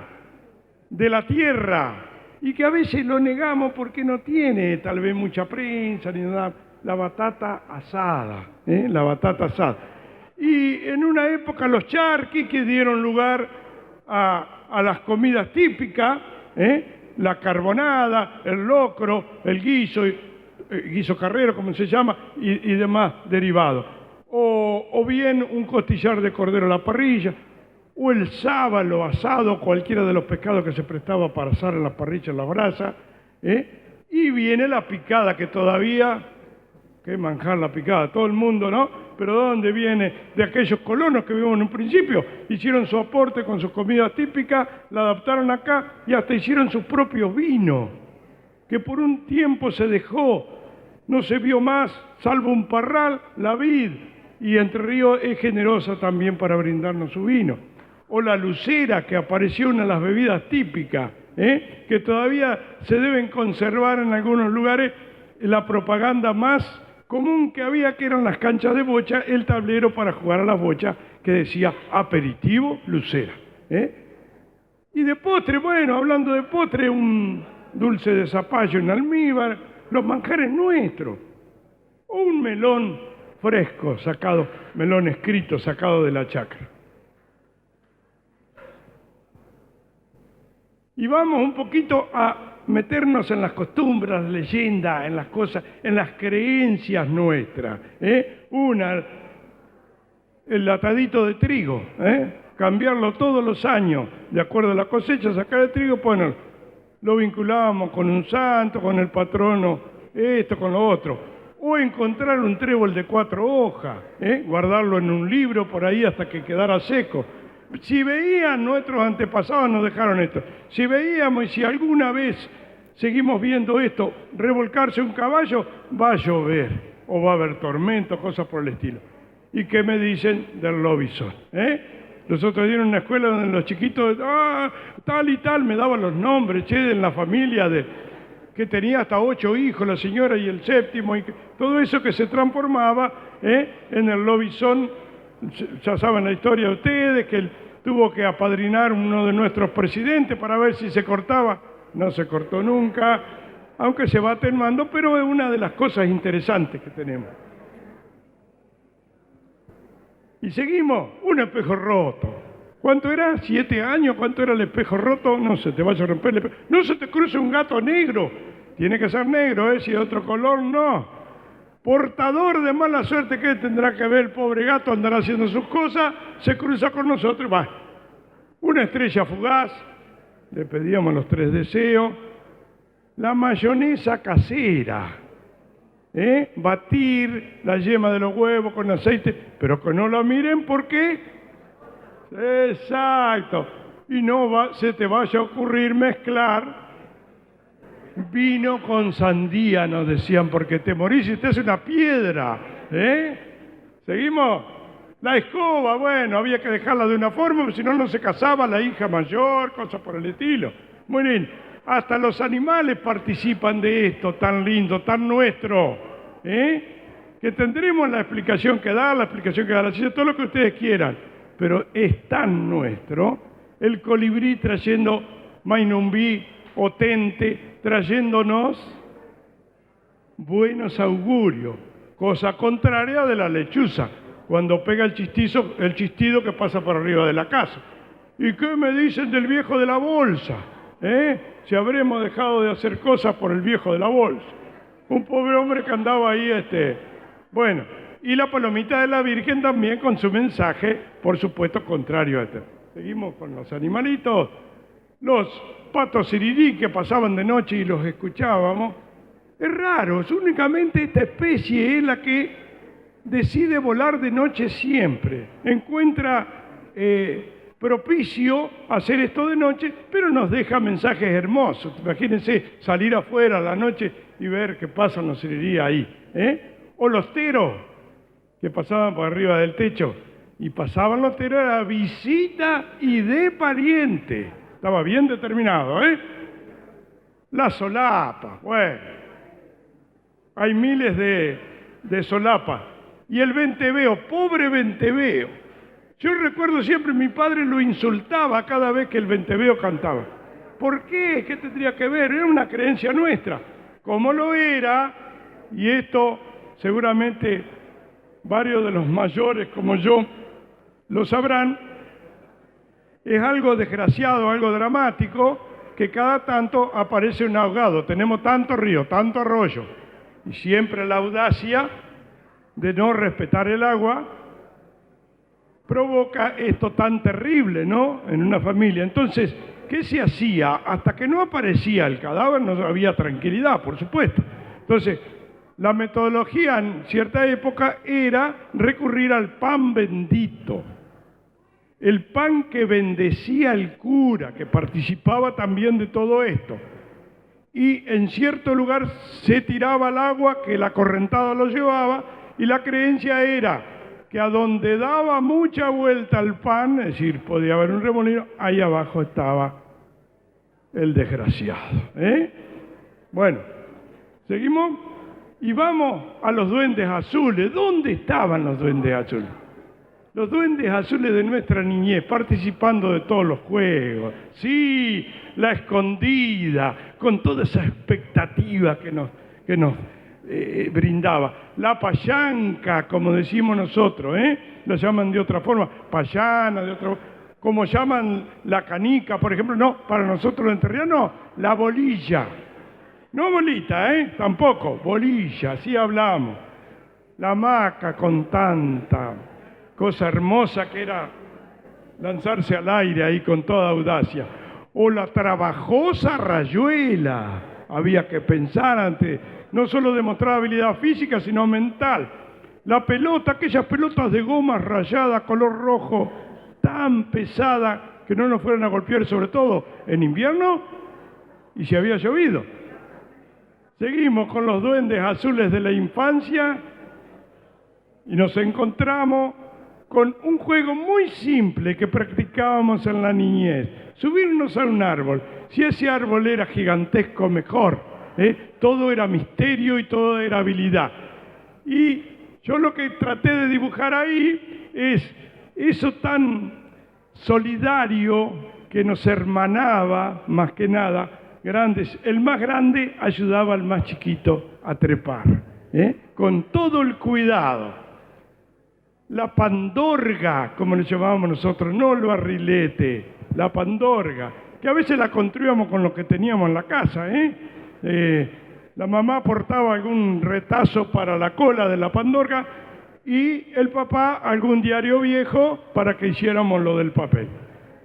de la tierra, y que a veces lo negamos porque no tiene tal vez mucha prensa ni nada. La batata asada, la batata asada. Y en una época los charquis, que dieron lugar a las comidas típicas, la carbonada, el locro, el guiso carrero, como se llama, y demás derivados. O bien un costillar de cordero a la parrilla, o el sábalo asado, cualquiera de los pescados que se prestaba para asar en la parrilla, en la brasa, y viene la picada, que todavía... Qué manjar la picada, todo el mundo, ¿no? Pero ¿dónde viene? De aquellos colonos que vimos en un principio, hicieron su aporte con sus comidas típicas, la adaptaron acá y hasta hicieron sus propios vinos, que por un tiempo se dejó, no se vio más, salvo un parral, la vid, y Entre Ríos es generosa también para brindarnos su vino. O la lucera, que apareció una de las bebidas típicas, que todavía se deben conservar en algunos lugares, la propaganda más común que había, que eran las canchas de bocha, el tablero para jugar a las bochas, que decía aperitivo lucera. Y de postre, bueno, hablando de postre, un dulce de zapallo en almíbar, los manjares nuestros, o un melón fresco, melón escrito, sacado de la chacra. Y vamos un poquito a meternos en las costumbres, las leyendas, en las cosas, en las creencias nuestras. Una, el atadito de trigo, cambiarlo todos los años, de acuerdo a la cosecha, sacar el trigo, ponerlo. Lo vinculábamos con un santo, con el patrono, esto, con lo otro. O encontrar un trébol de 4 hojas, guardarlo en un libro por ahí hasta que quedara seco. Si veían, nuestros antepasados nos dejaron esto, si veíamos y si alguna vez seguimos viendo esto, revolcarse un caballo, va a llover, o va a haber tormento, cosas por el estilo. ¿Y qué me dicen del lobizón? Los otros días en una escuela donde los chiquitos, tal y tal, me daban los nombres, en la familia que tenía hasta 8 hijos, la señora y el séptimo, y todo eso que se transformaba en el lobizón. Ya saben la historia de ustedes, que él tuvo que apadrinar uno de nuestros presidentes para ver si se cortaba. No se cortó nunca, aunque se va atenuando, pero es una de las cosas interesantes que tenemos. Y seguimos, un espejo roto. ¿Cuánto era? 7 años. ¿Cuánto era el espejo roto? No se te vaya a romper el espejo. No se te cruce un gato negro. Tiene que ser negro, si es otro color, no. Portador de mala suerte, ¿qué tendrá que ver el pobre gato? Andará haciendo sus cosas, se cruza con nosotros y va. Una estrella fugaz, le pedíamos los 3 deseos. La mayonesa casera. Batir la yema de los huevos con aceite, pero que no lo miren porque... Exacto. Y no se te vaya a ocurrir mezclar vino con sandía, nos decían, porque te morís y te hace una piedra. ¿Seguimos? La escoba, bueno, había que dejarla de una forma, porque si no, no se casaba la hija mayor, cosas por el estilo. Muy bien. Hasta los animales participan de esto tan lindo, tan nuestro, que tendremos la explicación que da, la ciencia, todo lo que ustedes quieran, pero es tan nuestro. El colibrí trayendo mainumbí o tente, trayéndonos buenos augurios, cosa contraria de la lechuza, cuando pega el chistido que pasa por arriba de la casa. ¿Y qué me dicen del viejo de la bolsa? Si habremos dejado de hacer cosas por el viejo de la bolsa. Un pobre hombre que andaba ahí, Bueno, y la palomita de la Virgen también con su mensaje, por supuesto, contrario a este. Seguimos con los animalitos. Los patos sirirí que pasaban de noche y los escuchábamos. Es raro, únicamente esta especie es la que decide volar de noche siempre. Encuentra... propicio hacer esto de noche, pero nos deja mensajes hermosos. Imagínense salir afuera a la noche y ver qué pasa en la sirirí ahí. O los teros, que pasaban por arriba del techo, y pasaban los teros a visita y de pariente. Estaba bien determinado, La solapa, bueno. Hay miles de solapas. Y el venteveo, pobre venteveo. Yo recuerdo siempre, mi padre lo insultaba cada vez que el venteveo cantaba. ¿Por qué? ¿Qué tendría que ver? Era una creencia nuestra. Como lo era, y esto seguramente varios de los mayores como yo lo sabrán, es algo desgraciado, algo dramático, que cada tanto aparece un ahogado. Tenemos tanto río, tanto arroyo, y siempre la audacia de no respetar el agua provoca esto tan terrible, ¿no?, en una familia. Entonces, ¿qué se hacía? Hasta que no aparecía el cadáver no había tranquilidad, por supuesto. Entonces, la metodología en cierta época era recurrir al pan bendito. El pan que bendecía el cura, que participaba también de todo esto. Y en cierto lugar se tiraba al agua, que la correntada lo llevaba, y la creencia era que a donde daba mucha vuelta el pan, es decir, podía haber un remolino, ahí abajo estaba el desgraciado. Bueno, seguimos y vamos a los duendes azules. ¿Dónde estaban los duendes azules? Los duendes azules de nuestra niñez, participando de todos los juegos. Sí, la escondida, con toda esa expectativa que nos brindaba. La payanca, como decimos nosotros, lo llaman de otra forma, payana, de otra, como llaman la canica, por ejemplo. No, para nosotros los enterrianos, la bolilla. No bolita, tampoco, bolilla, así hablamos. La hamaca con tanta cosa hermosa que era lanzarse al aire ahí con toda audacia. O la trabajosa rayuela, había que pensar antes. No solo demostrar habilidad física, sino mental. La pelota, aquellas pelotas de goma rayada, color rojo, tan pesada que no nos fueran a golpear, sobre todo en invierno y si había llovido. Seguimos con los duendes azules de la infancia y nos encontramos con un juego muy simple que practicábamos en la niñez. Subirnos a un árbol. Si ese árbol era gigantesco, mejor. Todo era misterio y todo era habilidad. Y yo lo que traté de dibujar ahí es eso tan solidario que nos hermanaba, más que nada, grandes. El más grande ayudaba al más chiquito a trepar, con todo el cuidado. La pandorga, como le llamábamos nosotros, no el barrilete, la pandorga, que a veces la construíamos con lo que teníamos en la casa, la mamá aportaba algún retazo para la cola de la pandorga y el papá algún diario viejo para que hiciéramos lo del papel.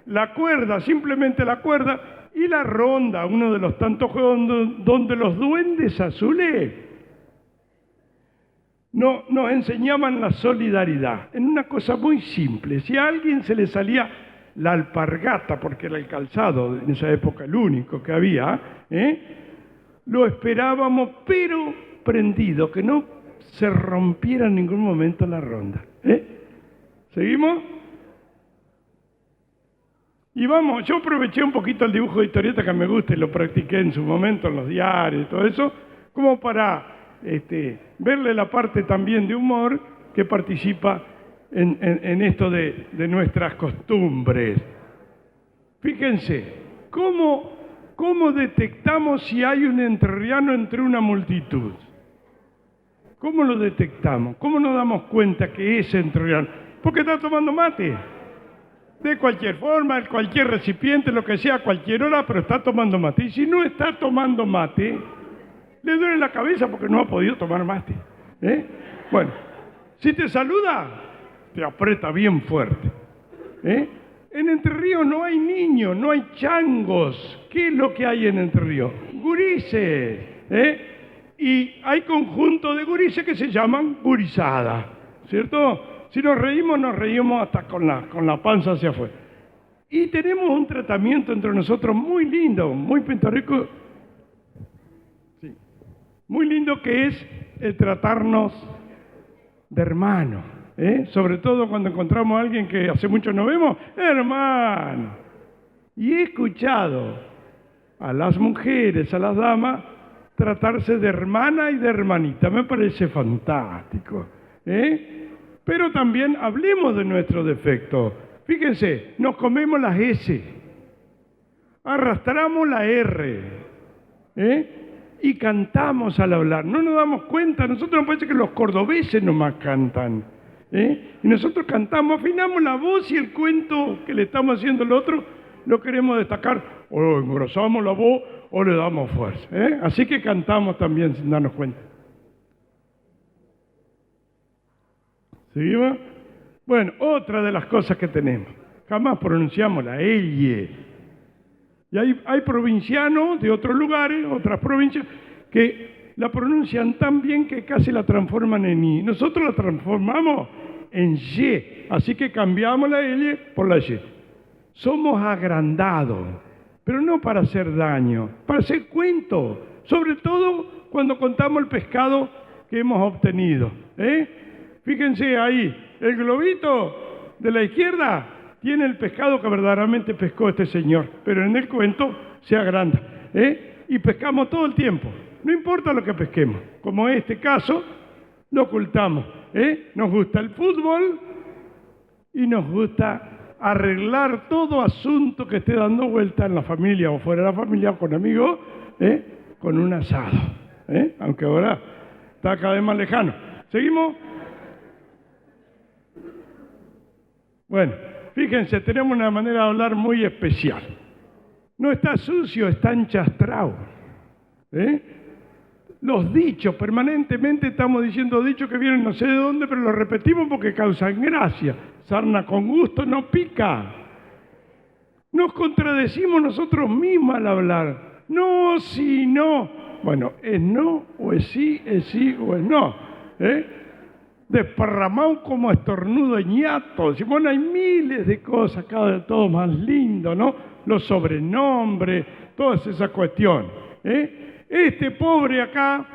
La cuerda, simplemente la cuerda, y la ronda, uno de los tantos juegos donde los duendes azules nos enseñaban la solidaridad en una cosa muy simple. Si a alguien se le salía la alpargata, porque era el calzado en esa época el único que había, lo esperábamos, pero prendido, que no se rompiera en ningún momento la ronda. ¿Seguimos? Y vamos, yo aproveché un poquito el dibujo de historieta que me gusta y lo practiqué en su momento en los diarios y todo eso, como para verle la parte también de humor que participa en esto de nuestras costumbres. Fíjense, ¿cómo detectamos si hay un entrerriano entre una multitud? ¿Cómo lo detectamos? ¿Cómo nos damos cuenta que es entrerriano? Porque está tomando mate. De cualquier forma, en cualquier recipiente, lo que sea, a cualquier hora, pero está tomando mate. Y si no está tomando mate, le duele la cabeza porque no ha podido tomar mate. Bueno, si te saluda, te aprieta bien fuerte. En Entre Ríos no hay niños, no hay changos. ¿Qué es lo que hay en Entre Ríos? Gurises. Y hay conjuntos de gurises que se llaman gurizada, ¿cierto? Si nos reímos hasta con la panza hacia afuera. Y tenemos un tratamiento entre nosotros muy lindo, muy pintoresco. Sí. Muy lindo, que es el tratarnos de hermano. Sobre todo cuando encontramos a alguien que hace mucho no vemos, hermano. Y he escuchado a las mujeres, a las damas, tratarse de hermana y de hermanita. Me parece fantástico. Pero también hablemos de nuestros defectos. Fíjense, nos comemos las S, arrastramos la R, y cantamos al hablar. No nos damos cuenta, nosotros nos parece que los cordobeses nomás cantan, y nosotros cantamos, afinamos la voz y el cuento que le estamos haciendo al otro lo queremos destacar, o engrosamos la voz o le damos fuerza. Así que cantamos también sin darnos cuenta. ¿Seguimos? Bueno, otra de las cosas que tenemos, jamás pronunciamos la L. Y hay provincianos de otros lugares, otras provincias, que la pronuncian tan bien que casi la transforman en I. Nosotros la transformamos en Y, así que cambiamos la L por la Y. Somos agrandados, pero no para hacer daño, para hacer cuento, sobre todo cuando contamos el pescado que hemos obtenido. Fíjense ahí, el globito de la izquierda tiene el pescado que verdaderamente pescó este señor, pero en el cuento se agranda, y pescamos todo el tiempo, no importa lo que pesquemos, como en este caso lo ocultamos. Nos gusta el fútbol y nos gusta arreglar todo asunto que esté dando vuelta en la familia o fuera de la familia o con amigos, con un asado, aunque ahora está cada vez más lejano. ¿Seguimos? Bueno, fíjense, tenemos una manera de hablar muy especial. No está sucio, está enchastrado. Los dichos, permanentemente estamos diciendo dichos que vienen no sé de dónde, pero los repetimos porque causan gracia. Sarna con gusto no pica. Nos contradecimos nosotros mismos al hablar. No, si no. Bueno, es no o es sí o es no. Desparramado como estornudo ñato. Bueno, hay miles de cosas, cada vez todo más lindo, ¿no? Los sobrenombres, todas esas cuestiones. Este pobre acá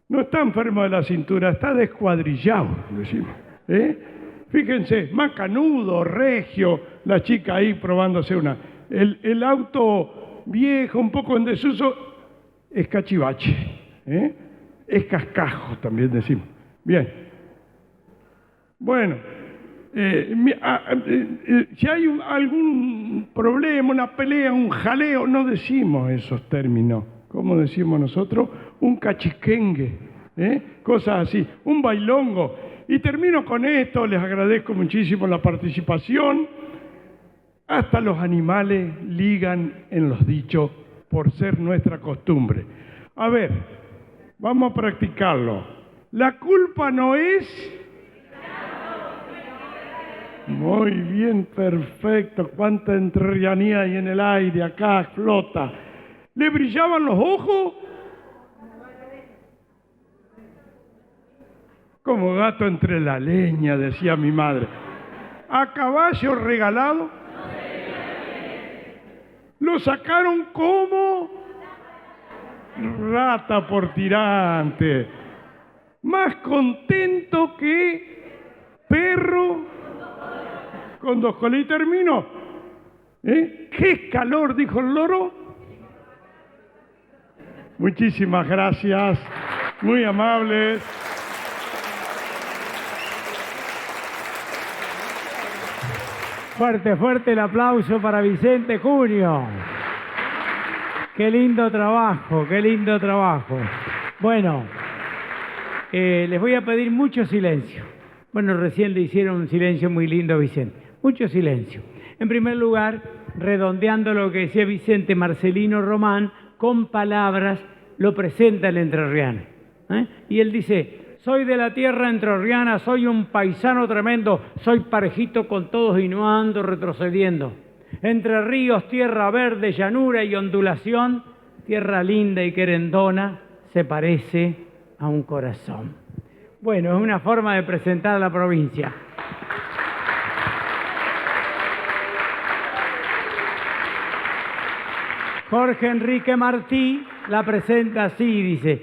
no está enfermo de la cintura, está descuadrillado, decimos. Fíjense, macanudo, regio, la chica ahí probándose una. El auto viejo, un poco en desuso, es cachivache. Es cascajo, también decimos. Bien. Bueno, si hay algún problema, una pelea, un jaleo, no decimos esos términos. ¿Cómo decimos nosotros? Un cachiquengue, cosas así, un bailongo. Y termino con esto, les agradezco muchísimo la participación. Hasta los animales ligan en los dichos por ser nuestra costumbre. A ver, vamos a practicarlo. La culpa no es... Muy bien, perfecto. Cuánta entrerrianía hay en el aire, acá flota. ¿Le brillaban los ojos? Como gato entre la leña, decía mi madre. ¿A caballo regalado? Lo sacaron como rata por tirante. Más contento que perro con dos colas. Y terminó. ¿Qué calor? Dijo el loro. Muchísimas gracias. Muy amables. Fuerte, fuerte el aplauso para Vicente Cunio. Qué lindo trabajo, qué lindo trabajo. Bueno, les voy a pedir mucho silencio. Bueno, recién le hicieron un silencio muy lindo a Vicente. Mucho silencio. En primer lugar, redondeando lo que decía Vicente, Marcelino Román, con palabras lo presenta el entrerriano. Y él dice... Soy de la tierra entrerriana, soy un paisano tremendo, soy parejito con todos y no ando retrocediendo. Entre ríos, tierra verde, llanura y ondulación, tierra linda y querendona, se parece a un corazón. Bueno, es una forma de presentar a la provincia. Jorge Enrique Martí la presenta así, dice...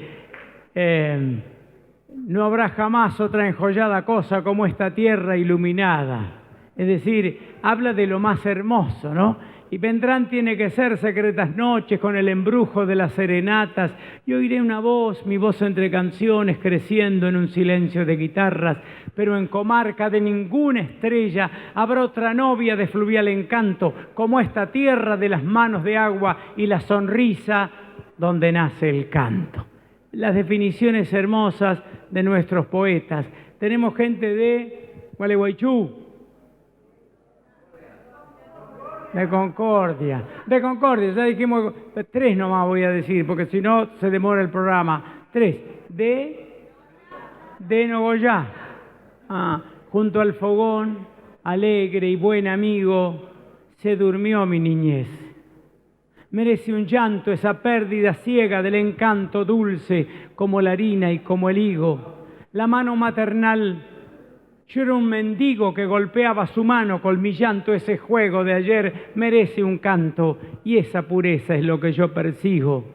No habrá jamás otra enjollada cosa como esta tierra iluminada. Es decir, habla de lo más hermoso, ¿no? Y vendrán, tiene que ser, secretas noches con el embrujo de las serenatas, y oiré una voz, mi voz entre canciones, creciendo en un silencio de guitarras, pero en comarca de ninguna estrella habrá otra novia de fluvial encanto, como esta tierra de las manos de agua y la sonrisa donde nace el canto. Las definiciones hermosas de nuestros poetas. Tenemos gente de Gualeguaychú, de Concordia, ya dijimos 3 nomás voy a decir, porque si no se demora el programa. 3, de Nogoyá, junto al fogón, alegre y buen amigo, se durmió mi niñez. Merece un llanto esa pérdida ciega del encanto dulce como la harina y como el higo. La mano maternal, yo era un mendigo que golpeaba su mano con mi llanto, ese juego de ayer merece un canto y esa pureza es lo que yo persigo.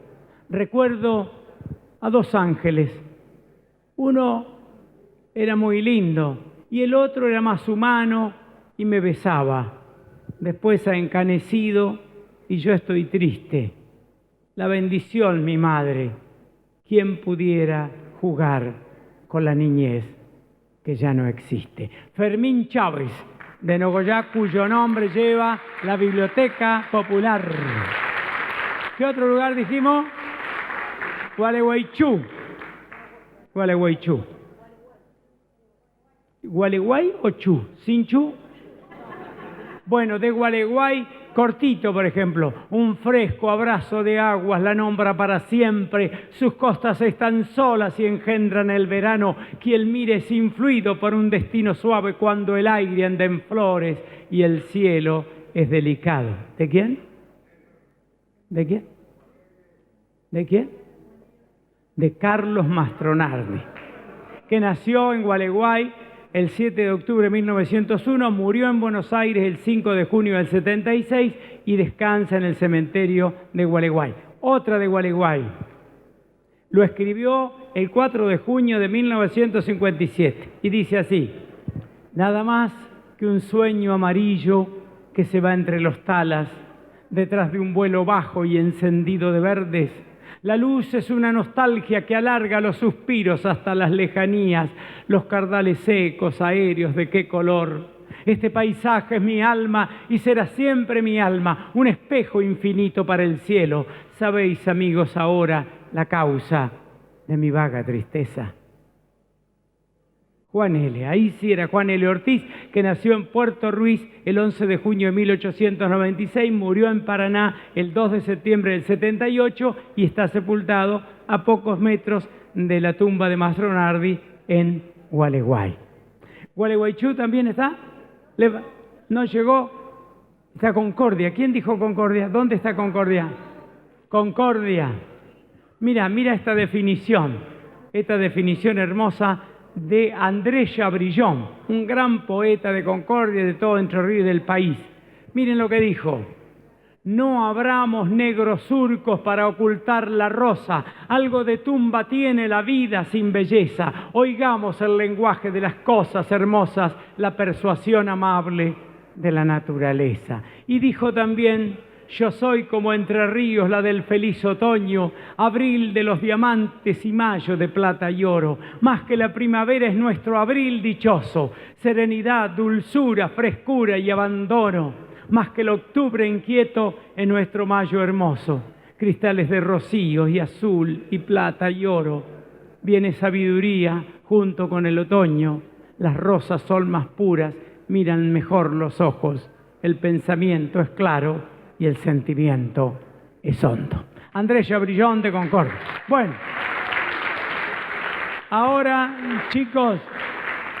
Recuerdo a 2 ángeles, uno era muy lindo y el otro era más humano y me besaba. Después ha encanecido y yo estoy triste. La bendición, mi madre. ¿Quién pudiera jugar con la niñez que ya no existe? Fermín Chávez, de Nogoyá, cuyo nombre lleva la Biblioteca Popular. ¿Qué otro lugar dijimos? Gualeguaychú. Gualeguaychú. ¿Gualeguay o Chú? ¿Sin Chú? Bueno, de Gualeguay, Cortito, por ejemplo, un fresco abrazo de aguas la nombra para siempre. Sus costas están solas y engendran el verano. Quien mire es influido por un destino suave cuando el aire anda en flores y el cielo es delicado. ¿De quién? ¿De quién? ¿De quién? De Carlos Mastronardi, que nació en Gualeguay el 7 de octubre de 1901, murió en Buenos Aires el 5 de junio del 76 y descansa en el cementerio de Gualeguay. Otra de Gualeguay, Lo escribió el 4 de junio de 1957 y dice así: nada más que un sueño amarillo que se va entre los talas, detrás de un vuelo bajo y encendido de verdes. La luz es una nostalgia que alarga los suspiros hasta las lejanías, los cardales secos, aéreos, ¿de qué color? Este paisaje es mi alma y será siempre mi alma, un espejo infinito para el cielo. ¿Sabéis, amigos, ahora la causa de mi vaga tristeza? Juan L., ahí sí era Juan L. Ortiz, que nació en Puerto Ruiz el 11 de junio de 1896, murió en Paraná el 2 de septiembre del 78 y está sepultado a pocos metros de la tumba de Mastronardi en Gualeguay. ¿Gualeguaychú también está? ¿No llegó? Está Concordia. ¿Quién dijo Concordia? ¿Dónde está Concordia? Concordia. Mira esta definición hermosa de Andrés Chabrillón, un gran poeta de Concordia, de todo Entre Ríos del país. Miren lo que dijo: no abramos negros surcos para ocultar la rosa, algo de tumba tiene la vida sin belleza. Oigamos el lenguaje de las cosas hermosas, la persuasión amable de la naturaleza. Y dijo también: yo soy como Entre Ríos, la del feliz otoño, abril de los diamantes y mayo de plata y oro. Más que la primavera es nuestro abril dichoso, serenidad, dulzura, frescura y abandono. Más que el octubre inquieto es nuestro mayo hermoso, cristales de rocío y azul y plata y oro. Viene sabiduría junto con el otoño, las rosas son más puras, miran mejor los ojos, el pensamiento es claro y el sentimiento es hondo. Andrés Chabrillón de Concordia. Bueno, ahora, chicos,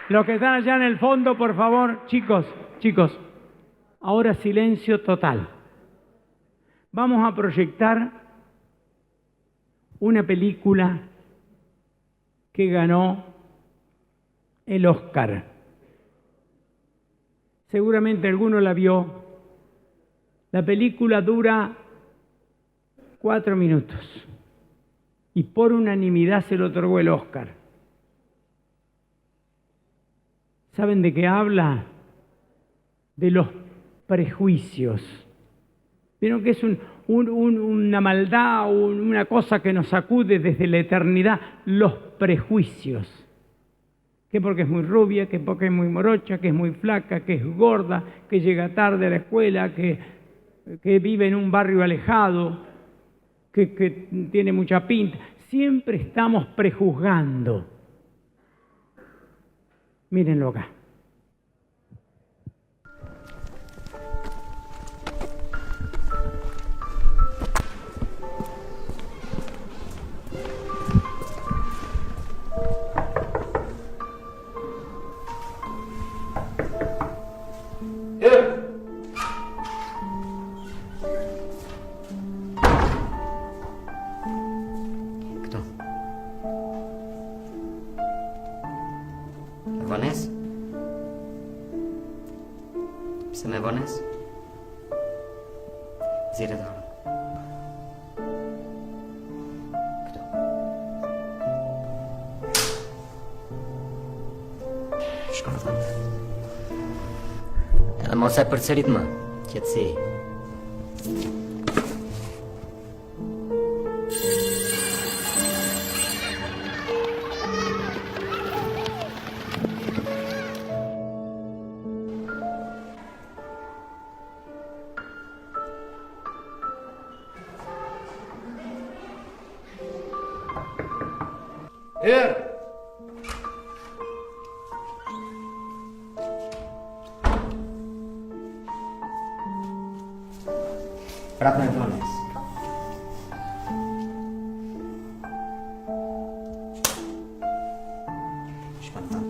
los que están allá en el fondo, por favor, chicos, ahora silencio total. Vamos a proyectar una película que ganó el Oscar. Seguramente alguno la vio. La película dura 4 minutos y por unanimidad se le otorgó el Oscar. ¿Saben de qué habla? De los prejuicios. ¿Vieron que es una maldad, una cosa que nos sacude desde la eternidad? Los prejuicios. Que porque es muy rubia, que porque es muy morocha, que es muy flaca, que es gorda, que llega tarde a la escuela, que vive en un barrio alejado, que tiene mucha pinta. Siempre estamos prejuzgando. Mírenlo acá. Vones? Piseme Vones? زیر دارم. Kdo? Shkordam. Edhe mos e përsërit më. Qetësi. Prap me Vones. Shkordam.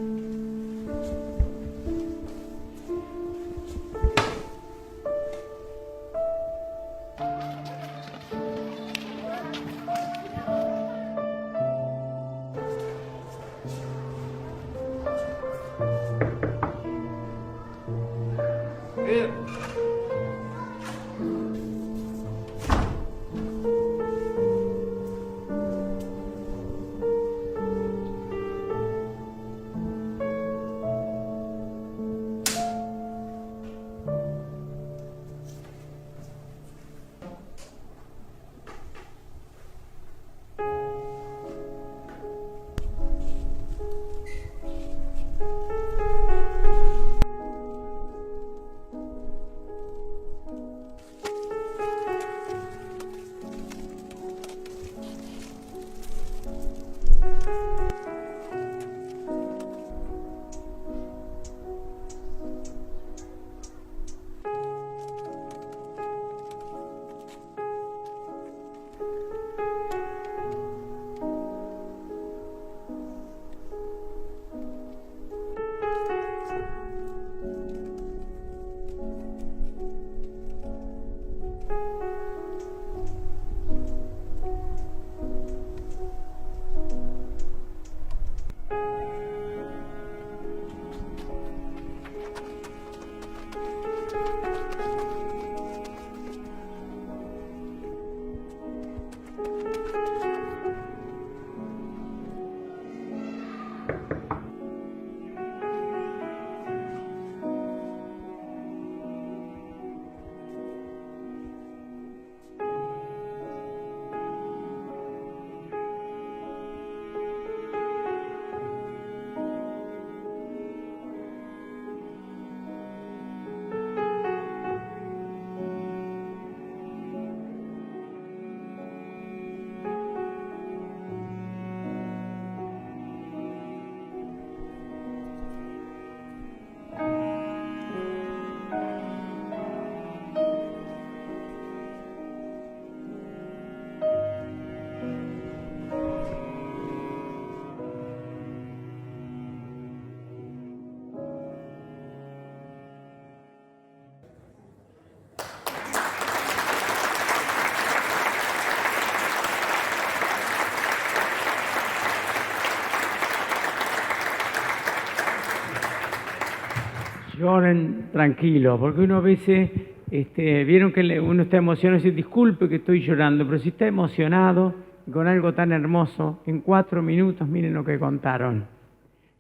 Lloren tranquilo, porque uno a veces, vieron que uno está emocionado y dice, disculpe que estoy llorando, pero si está emocionado con algo tan hermoso, en 4 minutos miren lo que contaron.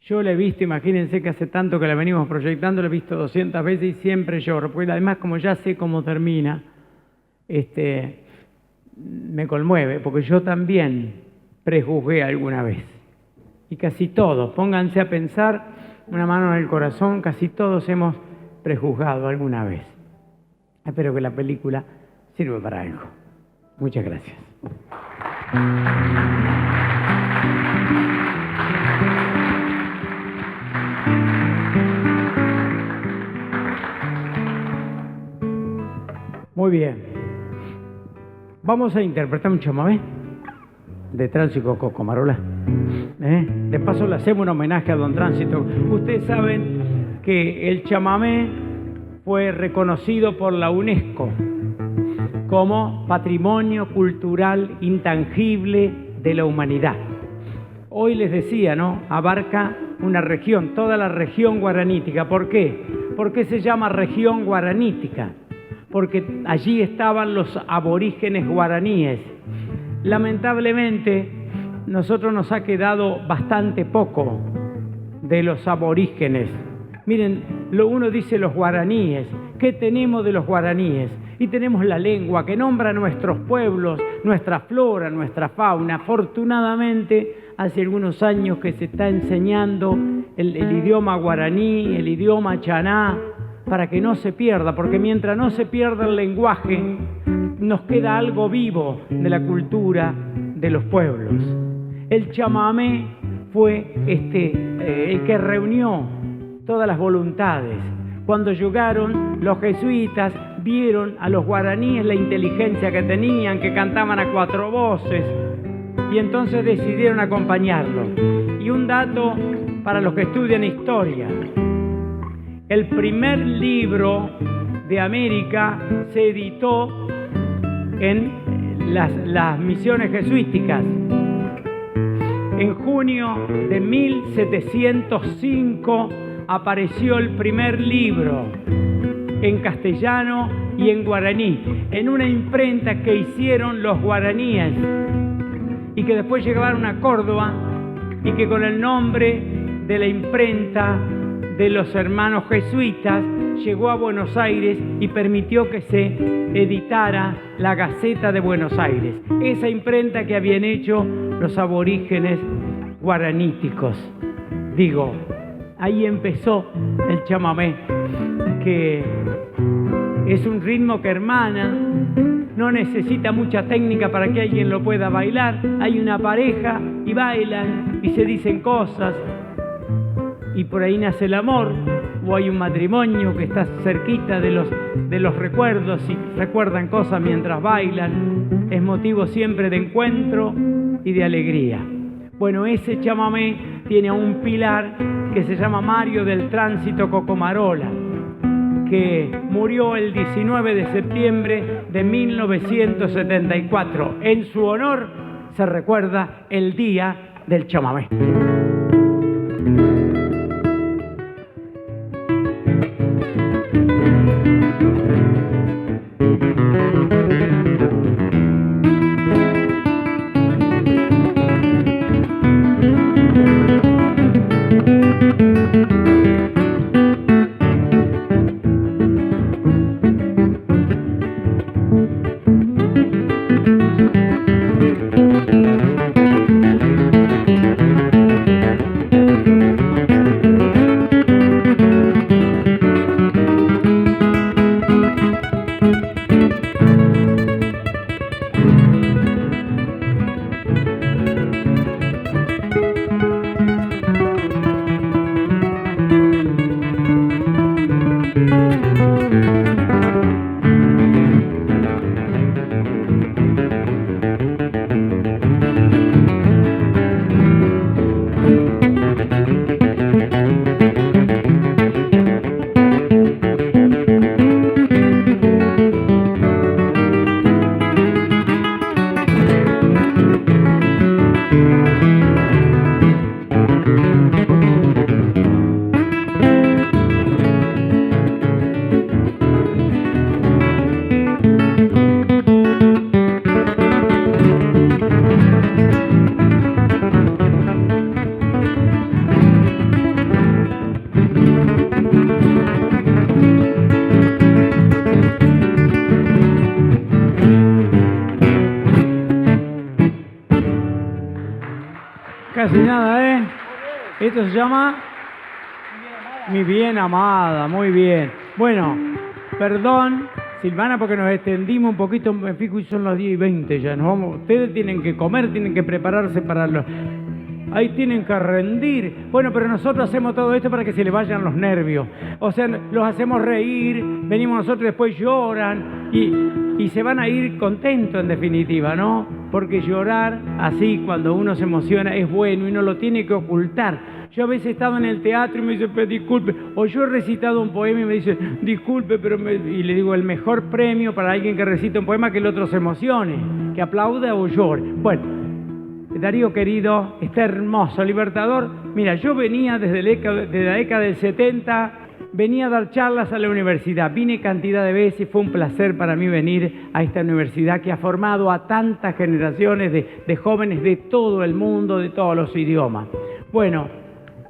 Yo la he visto, imagínense que hace tanto que la venimos proyectando, la he visto 200 veces y siempre lloro, porque además como ya sé cómo termina, me conmueve, porque yo también prejuzgué alguna vez. Y casi todos, pónganse a pensar, una mano en el corazón, casi todos hemos prejuzgado alguna vez. Espero que la película sirva para algo. Muchas gracias. Muy bien. Vamos a interpretar un chamamé de Tránsito Cocomarola. De paso le hacemos un homenaje a don Tránsito. Ustedes saben que el chamamé fue reconocido por la UNESCO como Patrimonio Cultural Intangible de la Humanidad. Hoy les decía, ¿no? Abarca una región, toda la región guaranítica. ¿Por qué? ¿Por qué se llama región guaranítica? Porque allí estaban los aborígenes guaraníes. Lamentablemente, nosotros nos ha quedado bastante poco de los aborígenes. Miren, uno dice los guaraníes. ¿Qué tenemos de los guaraníes? Y tenemos la lengua que nombra nuestros pueblos, nuestra flora, nuestra fauna. Afortunadamente, hace algunos años que se está enseñando el idioma guaraní, el idioma chaná, para que no se pierda, porque mientras no se pierda el lenguaje, nos queda algo vivo de la cultura de los pueblos. El chamamé fue el que reunió todas las voluntades. Cuando llegaron los jesuitas, vieron a los guaraníes la inteligencia que tenían, que cantaban a 4 voces, y entonces decidieron acompañarlo. Y un dato para los que estudian historia: el primer libro de América se editó en las misiones jesuíticas. En junio de 1705 apareció el primer libro en castellano y en guaraní, en una imprenta que hicieron los guaraníes y que después llegaron a Córdoba y que con el nombre de la imprenta de los hermanos jesuitas llegó a Buenos Aires y permitió que se editara la Gaceta de Buenos Aires, esa imprenta que habían hecho los aborígenes guaraníticos. Digo, ahí empezó el chamamé, que es un ritmo que hermana, no necesita mucha técnica para que alguien lo pueda bailar. Hay una pareja y bailan y se dicen cosas y por ahí nace el amor, o hay un matrimonio que está cerquita de los recuerdos y recuerdan cosas mientras bailan. Es motivo siempre de encuentro y de alegría. Bueno, ese chamamé tiene un pilar que se llama Mario del Tránsito Cocomarola, que murió el 19 de septiembre de 1974. En su honor se recuerda el Día del Chamamé. casi nada, ¿eh? Esto se llama Mi bien amada, muy bien. Bueno, perdón, Silvana, porque nos extendimos un poquito, me fijo y son las 10:20 ya. Nos vamos. Ustedes tienen que comer, tienen que prepararse para los... Ahí tienen que rendir. Bueno, pero nosotros hacemos todo esto para que se le vayan los nervios. O sea, los hacemos reír, venimos nosotros, después lloran y se van a ir contentos en definitiva, ¿no? Porque llorar así cuando uno se emociona es bueno y no lo tiene que ocultar. Yo a veces he estado en el teatro y me dice, pero disculpe, o yo he recitado un poema y me dice, disculpe, pero y le digo, el mejor premio para alguien que recita un poema es que el otro se emocione, que aplaude o llore. Bueno, Darío querido, está hermoso, libertador. Mira, yo venía desde la década del 70, venía a dar charlas a la universidad, vine cantidad de veces y fue un placer para mí venir a esta universidad que ha formado a tantas generaciones de jóvenes de todo el mundo, de todos los idiomas. Bueno,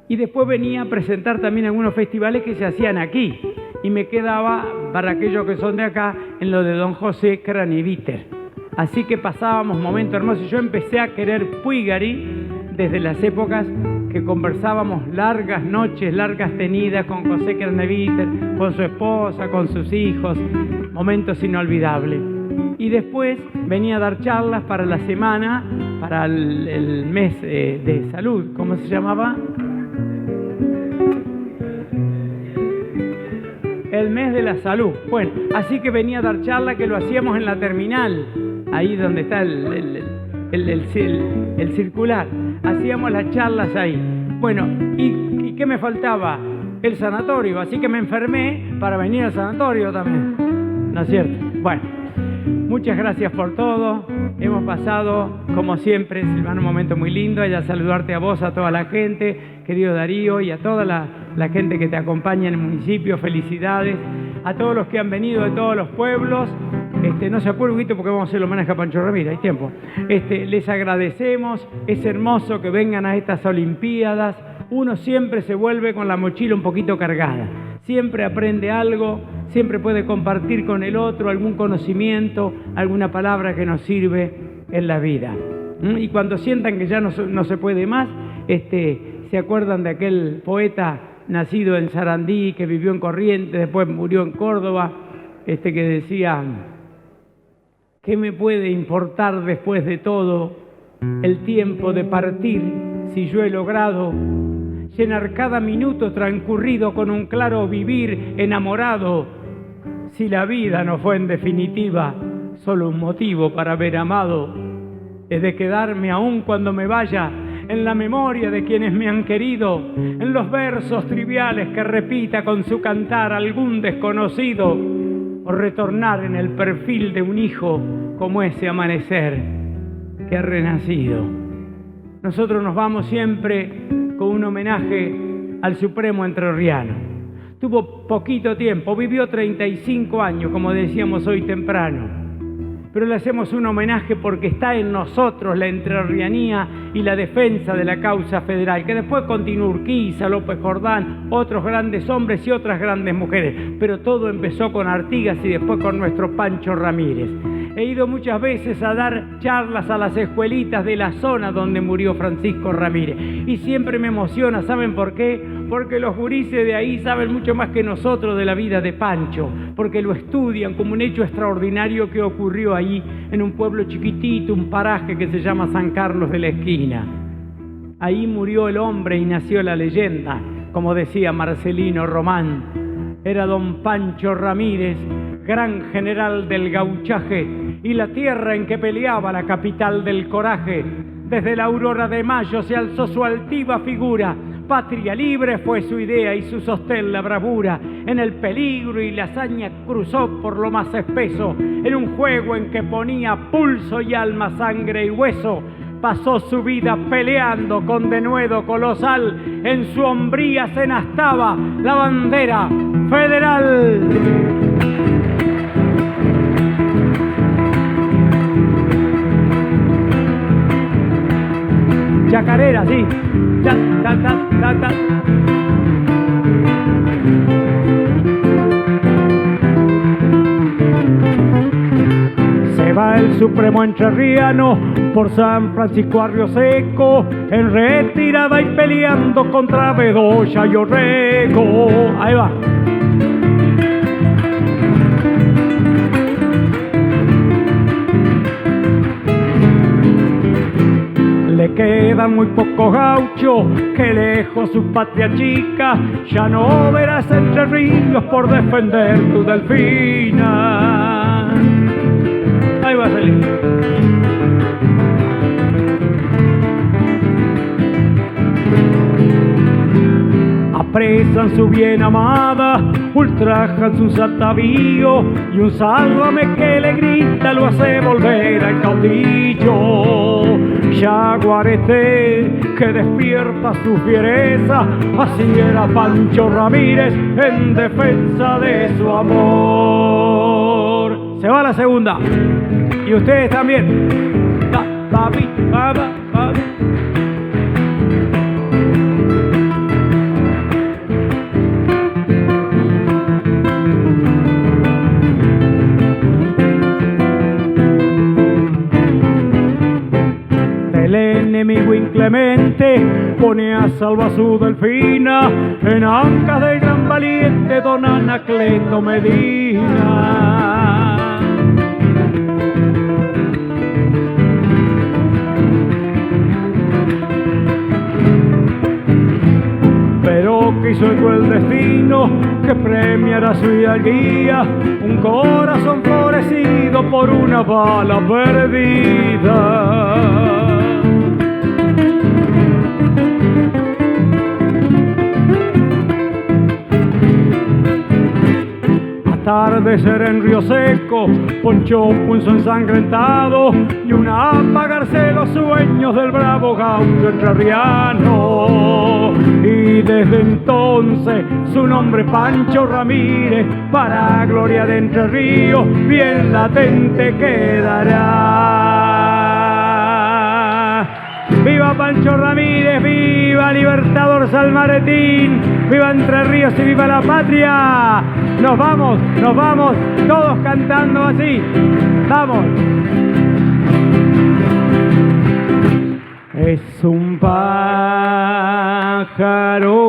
y después venía a presentar también algunos festivales que se hacían aquí. Y me quedaba, para aquellos que son de acá, en lo de Don José Craneviter. Así que pasábamos momentos hermosos. Yo empecé a querer Puigari desde las épocas que conversábamos largas noches, largas tenidas con José Craneviter, con su esposa, con sus hijos. Momentos inolvidables. Y después venía a dar charlas para la semana, para el mes de salud. ¿Cómo se llamaba? El mes de la salud. Bueno, así que venía a dar charla que lo hacíamos en la terminal, ahí donde está el circular. Hacíamos las charlas ahí. Bueno, ¿y qué me faltaba? El sanatorio, así que me enfermé para venir al sanatorio también. ¿No es cierto? Bueno, muchas gracias por todo. Hemos pasado, como siempre, Silvana, un momento muy lindo. Ella saludarte a vos, a toda la gente, querido Darío, y a toda la gente que te acompaña en el municipio. Felicidades a todos los que han venido de todos los pueblos. No se apure un poquito porque vamos a hacer el homenaje a Pancho Ramírez, hay tiempo. Les agradecemos, es hermoso que vengan a estas Olimpiadas. Uno siempre se vuelve con la mochila un poquito cargada. Siempre aprende algo, siempre puede compartir con el otro algún conocimiento, alguna palabra que nos sirve en la vida. Y cuando sientan que ya no se puede más, se acuerdan de aquel poeta nacido en Sarandí, que vivió en Corrientes, después murió en Córdoba, que decía, ¿qué me puede importar después de todo el tiempo de partir si yo he logrado llenar cada minuto transcurrido con un claro vivir enamorado? Si la vida no fue en definitiva solo un motivo para haber amado, he de quedarme aún cuando me vaya en la memoria de quienes me han querido, en los versos triviales que repita con su cantar algún desconocido, o retornar en el perfil de un hijo como ese amanecer que ha renacido. Nosotros nos vamos siempre con un homenaje al Supremo Entrerriano. Tuvo poquito tiempo, vivió 35 años, como decíamos hoy temprano. Pero le hacemos un homenaje porque está en nosotros la entrerrianía y la defensa de la causa federal, que después continuó Urquiza, López Jordán, otros grandes hombres y otras grandes mujeres, pero todo empezó con Artigas y después con nuestro Pancho Ramírez. He ido muchas veces a dar charlas a las escuelitas de la zona donde murió Francisco Ramírez y siempre me emociona, ¿saben por qué? Porque los gurises de ahí saben mucho más que nosotros de la vida de Pancho, porque lo estudian como un hecho extraordinario que ocurrió ahí en un pueblo chiquitito, un paraje que se llama San Carlos de la Esquina. Ahí murió el hombre y nació la leyenda, como decía Marcelino Román. Era don Pancho Ramírez, gran general del gauchaje y la tierra en que peleaba la capital del coraje. Desde la aurora de mayo se alzó su altiva figura. Patria libre fue su idea y su sostén la bravura. En el peligro y la hazaña cruzó por lo más espeso. En un juego en que ponía pulso y alma, sangre y hueso. Pasó su vida peleando con denuedo colosal. En su hombría se enastaba la bandera federal. Chacarera, sí. Ta, ta, ta, ta, ta. Se va está el supremo entrerriano, por San Francisco a Río Seco, en retirada y peleando contra Bedoya y Orrego. Ahí va. Le quedan muy pocos gauchos, que lejos su patria chica, ya no verás Entre Ríos por defender tu Delfina. Ahí va a salir. Apresan su bien amada, ultrajan sus atavíos, y un sálvame que le grita lo hace volver al caudillo. Yaguareté que despierta su fiereza, así era Pancho Ramírez en defensa de su amor. Se va la segunda, y ustedes también. El enemigo inclemente pone a salvo a su Delfina en ancas del gran valiente don Anacleto Medina. Pero quiso el cruel destino que premiara su hidalguía, un corazón florecido por una bala perdida. Atardecer en Río Seco, ponchó punzo ensangrentado y una apagarse los sueños del bravo gaucho entrerriano. Y desde entonces su nombre Pancho Ramírez para gloria de Entre Ríos bien latente quedará. ¡Viva Pancho Ramírez! ¡Viva Libertador San Martín! ¡Viva Entre Ríos y viva la patria! Nos vamos, todos cantando así. ¡Vamos! Es un pájaro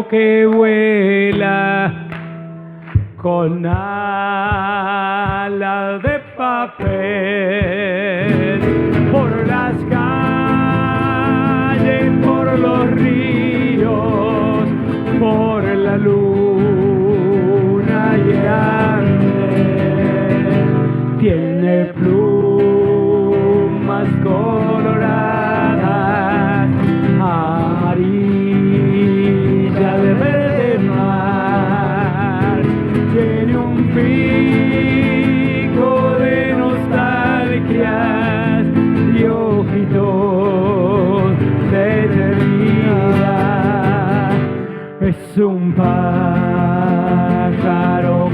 que vuela con alas de papel por las calles, por los ríos, por la luna y Andes. Tiene plumas coloradas, amarilla de verde mar. Tiene un pico de nostalgias y ojitos de eternidad. Es un pájaro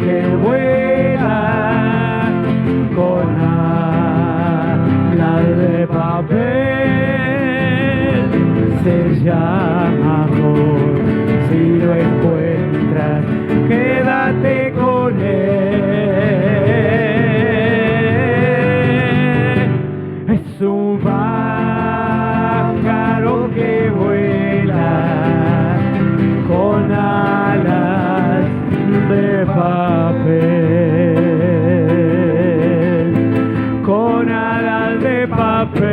que vuela con alas de papel. Se llama amor, si lo encuentras, quédate con él. Es un pájaro que vuela con alas de papel, con alas de papel,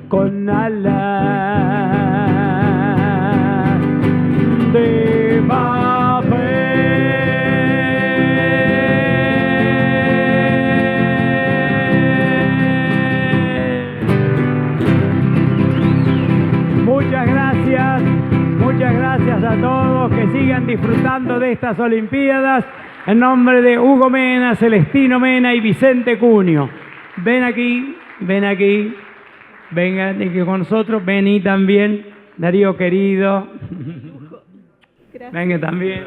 con alas de papel. Muchas gracias a todos, que sigan disfrutando de estas Olimpiadas. En nombre de Hugo Mena, Celestino Mena y Vicente Cunio. Ven aquí, vengan aquí con nosotros, vení también, Darío querido. Vengan también.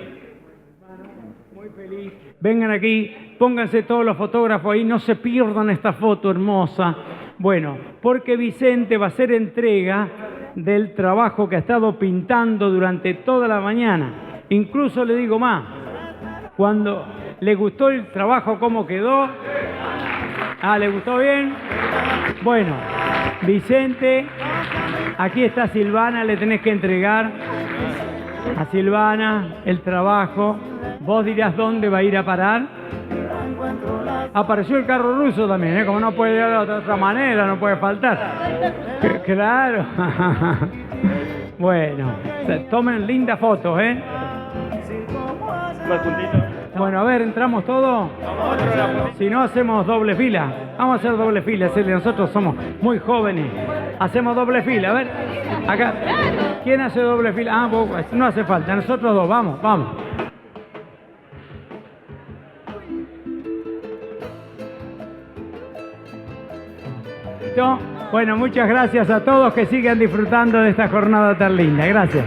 Muy feliz. Vengan aquí, pónganse todos los fotógrafos ahí, no se pierdan esta foto hermosa. Bueno, porque Vicente va a hacer entrega del trabajo que ha estado pintando durante toda la mañana. Incluso le digo más, Cuando le gustó el trabajo, ¿cómo quedó? Ah, ¿le gustó bien? Bueno, Vicente, aquí está Silvana, le tenés que entregar a Silvana el trabajo. Vos dirás dónde va a ir a parar. Apareció el carro ruso también, ¿eh? Como no puede ir de otra manera, no puede faltar. Claro. Bueno, tomen lindas fotos, ¿eh? Bueno, a ver, ¿entramos todos? Si no, hacemos doble fila. Vamos a hacer doble fila. Nosotros somos muy jóvenes. Hacemos doble fila. A ver, acá. ¿Quién hace doble fila? Ah, vos, no hace falta. Nosotros dos. Vamos, vamos. ¿Listo? Bueno, muchas gracias a todos, que sigan disfrutando de esta jornada tan linda. Gracias.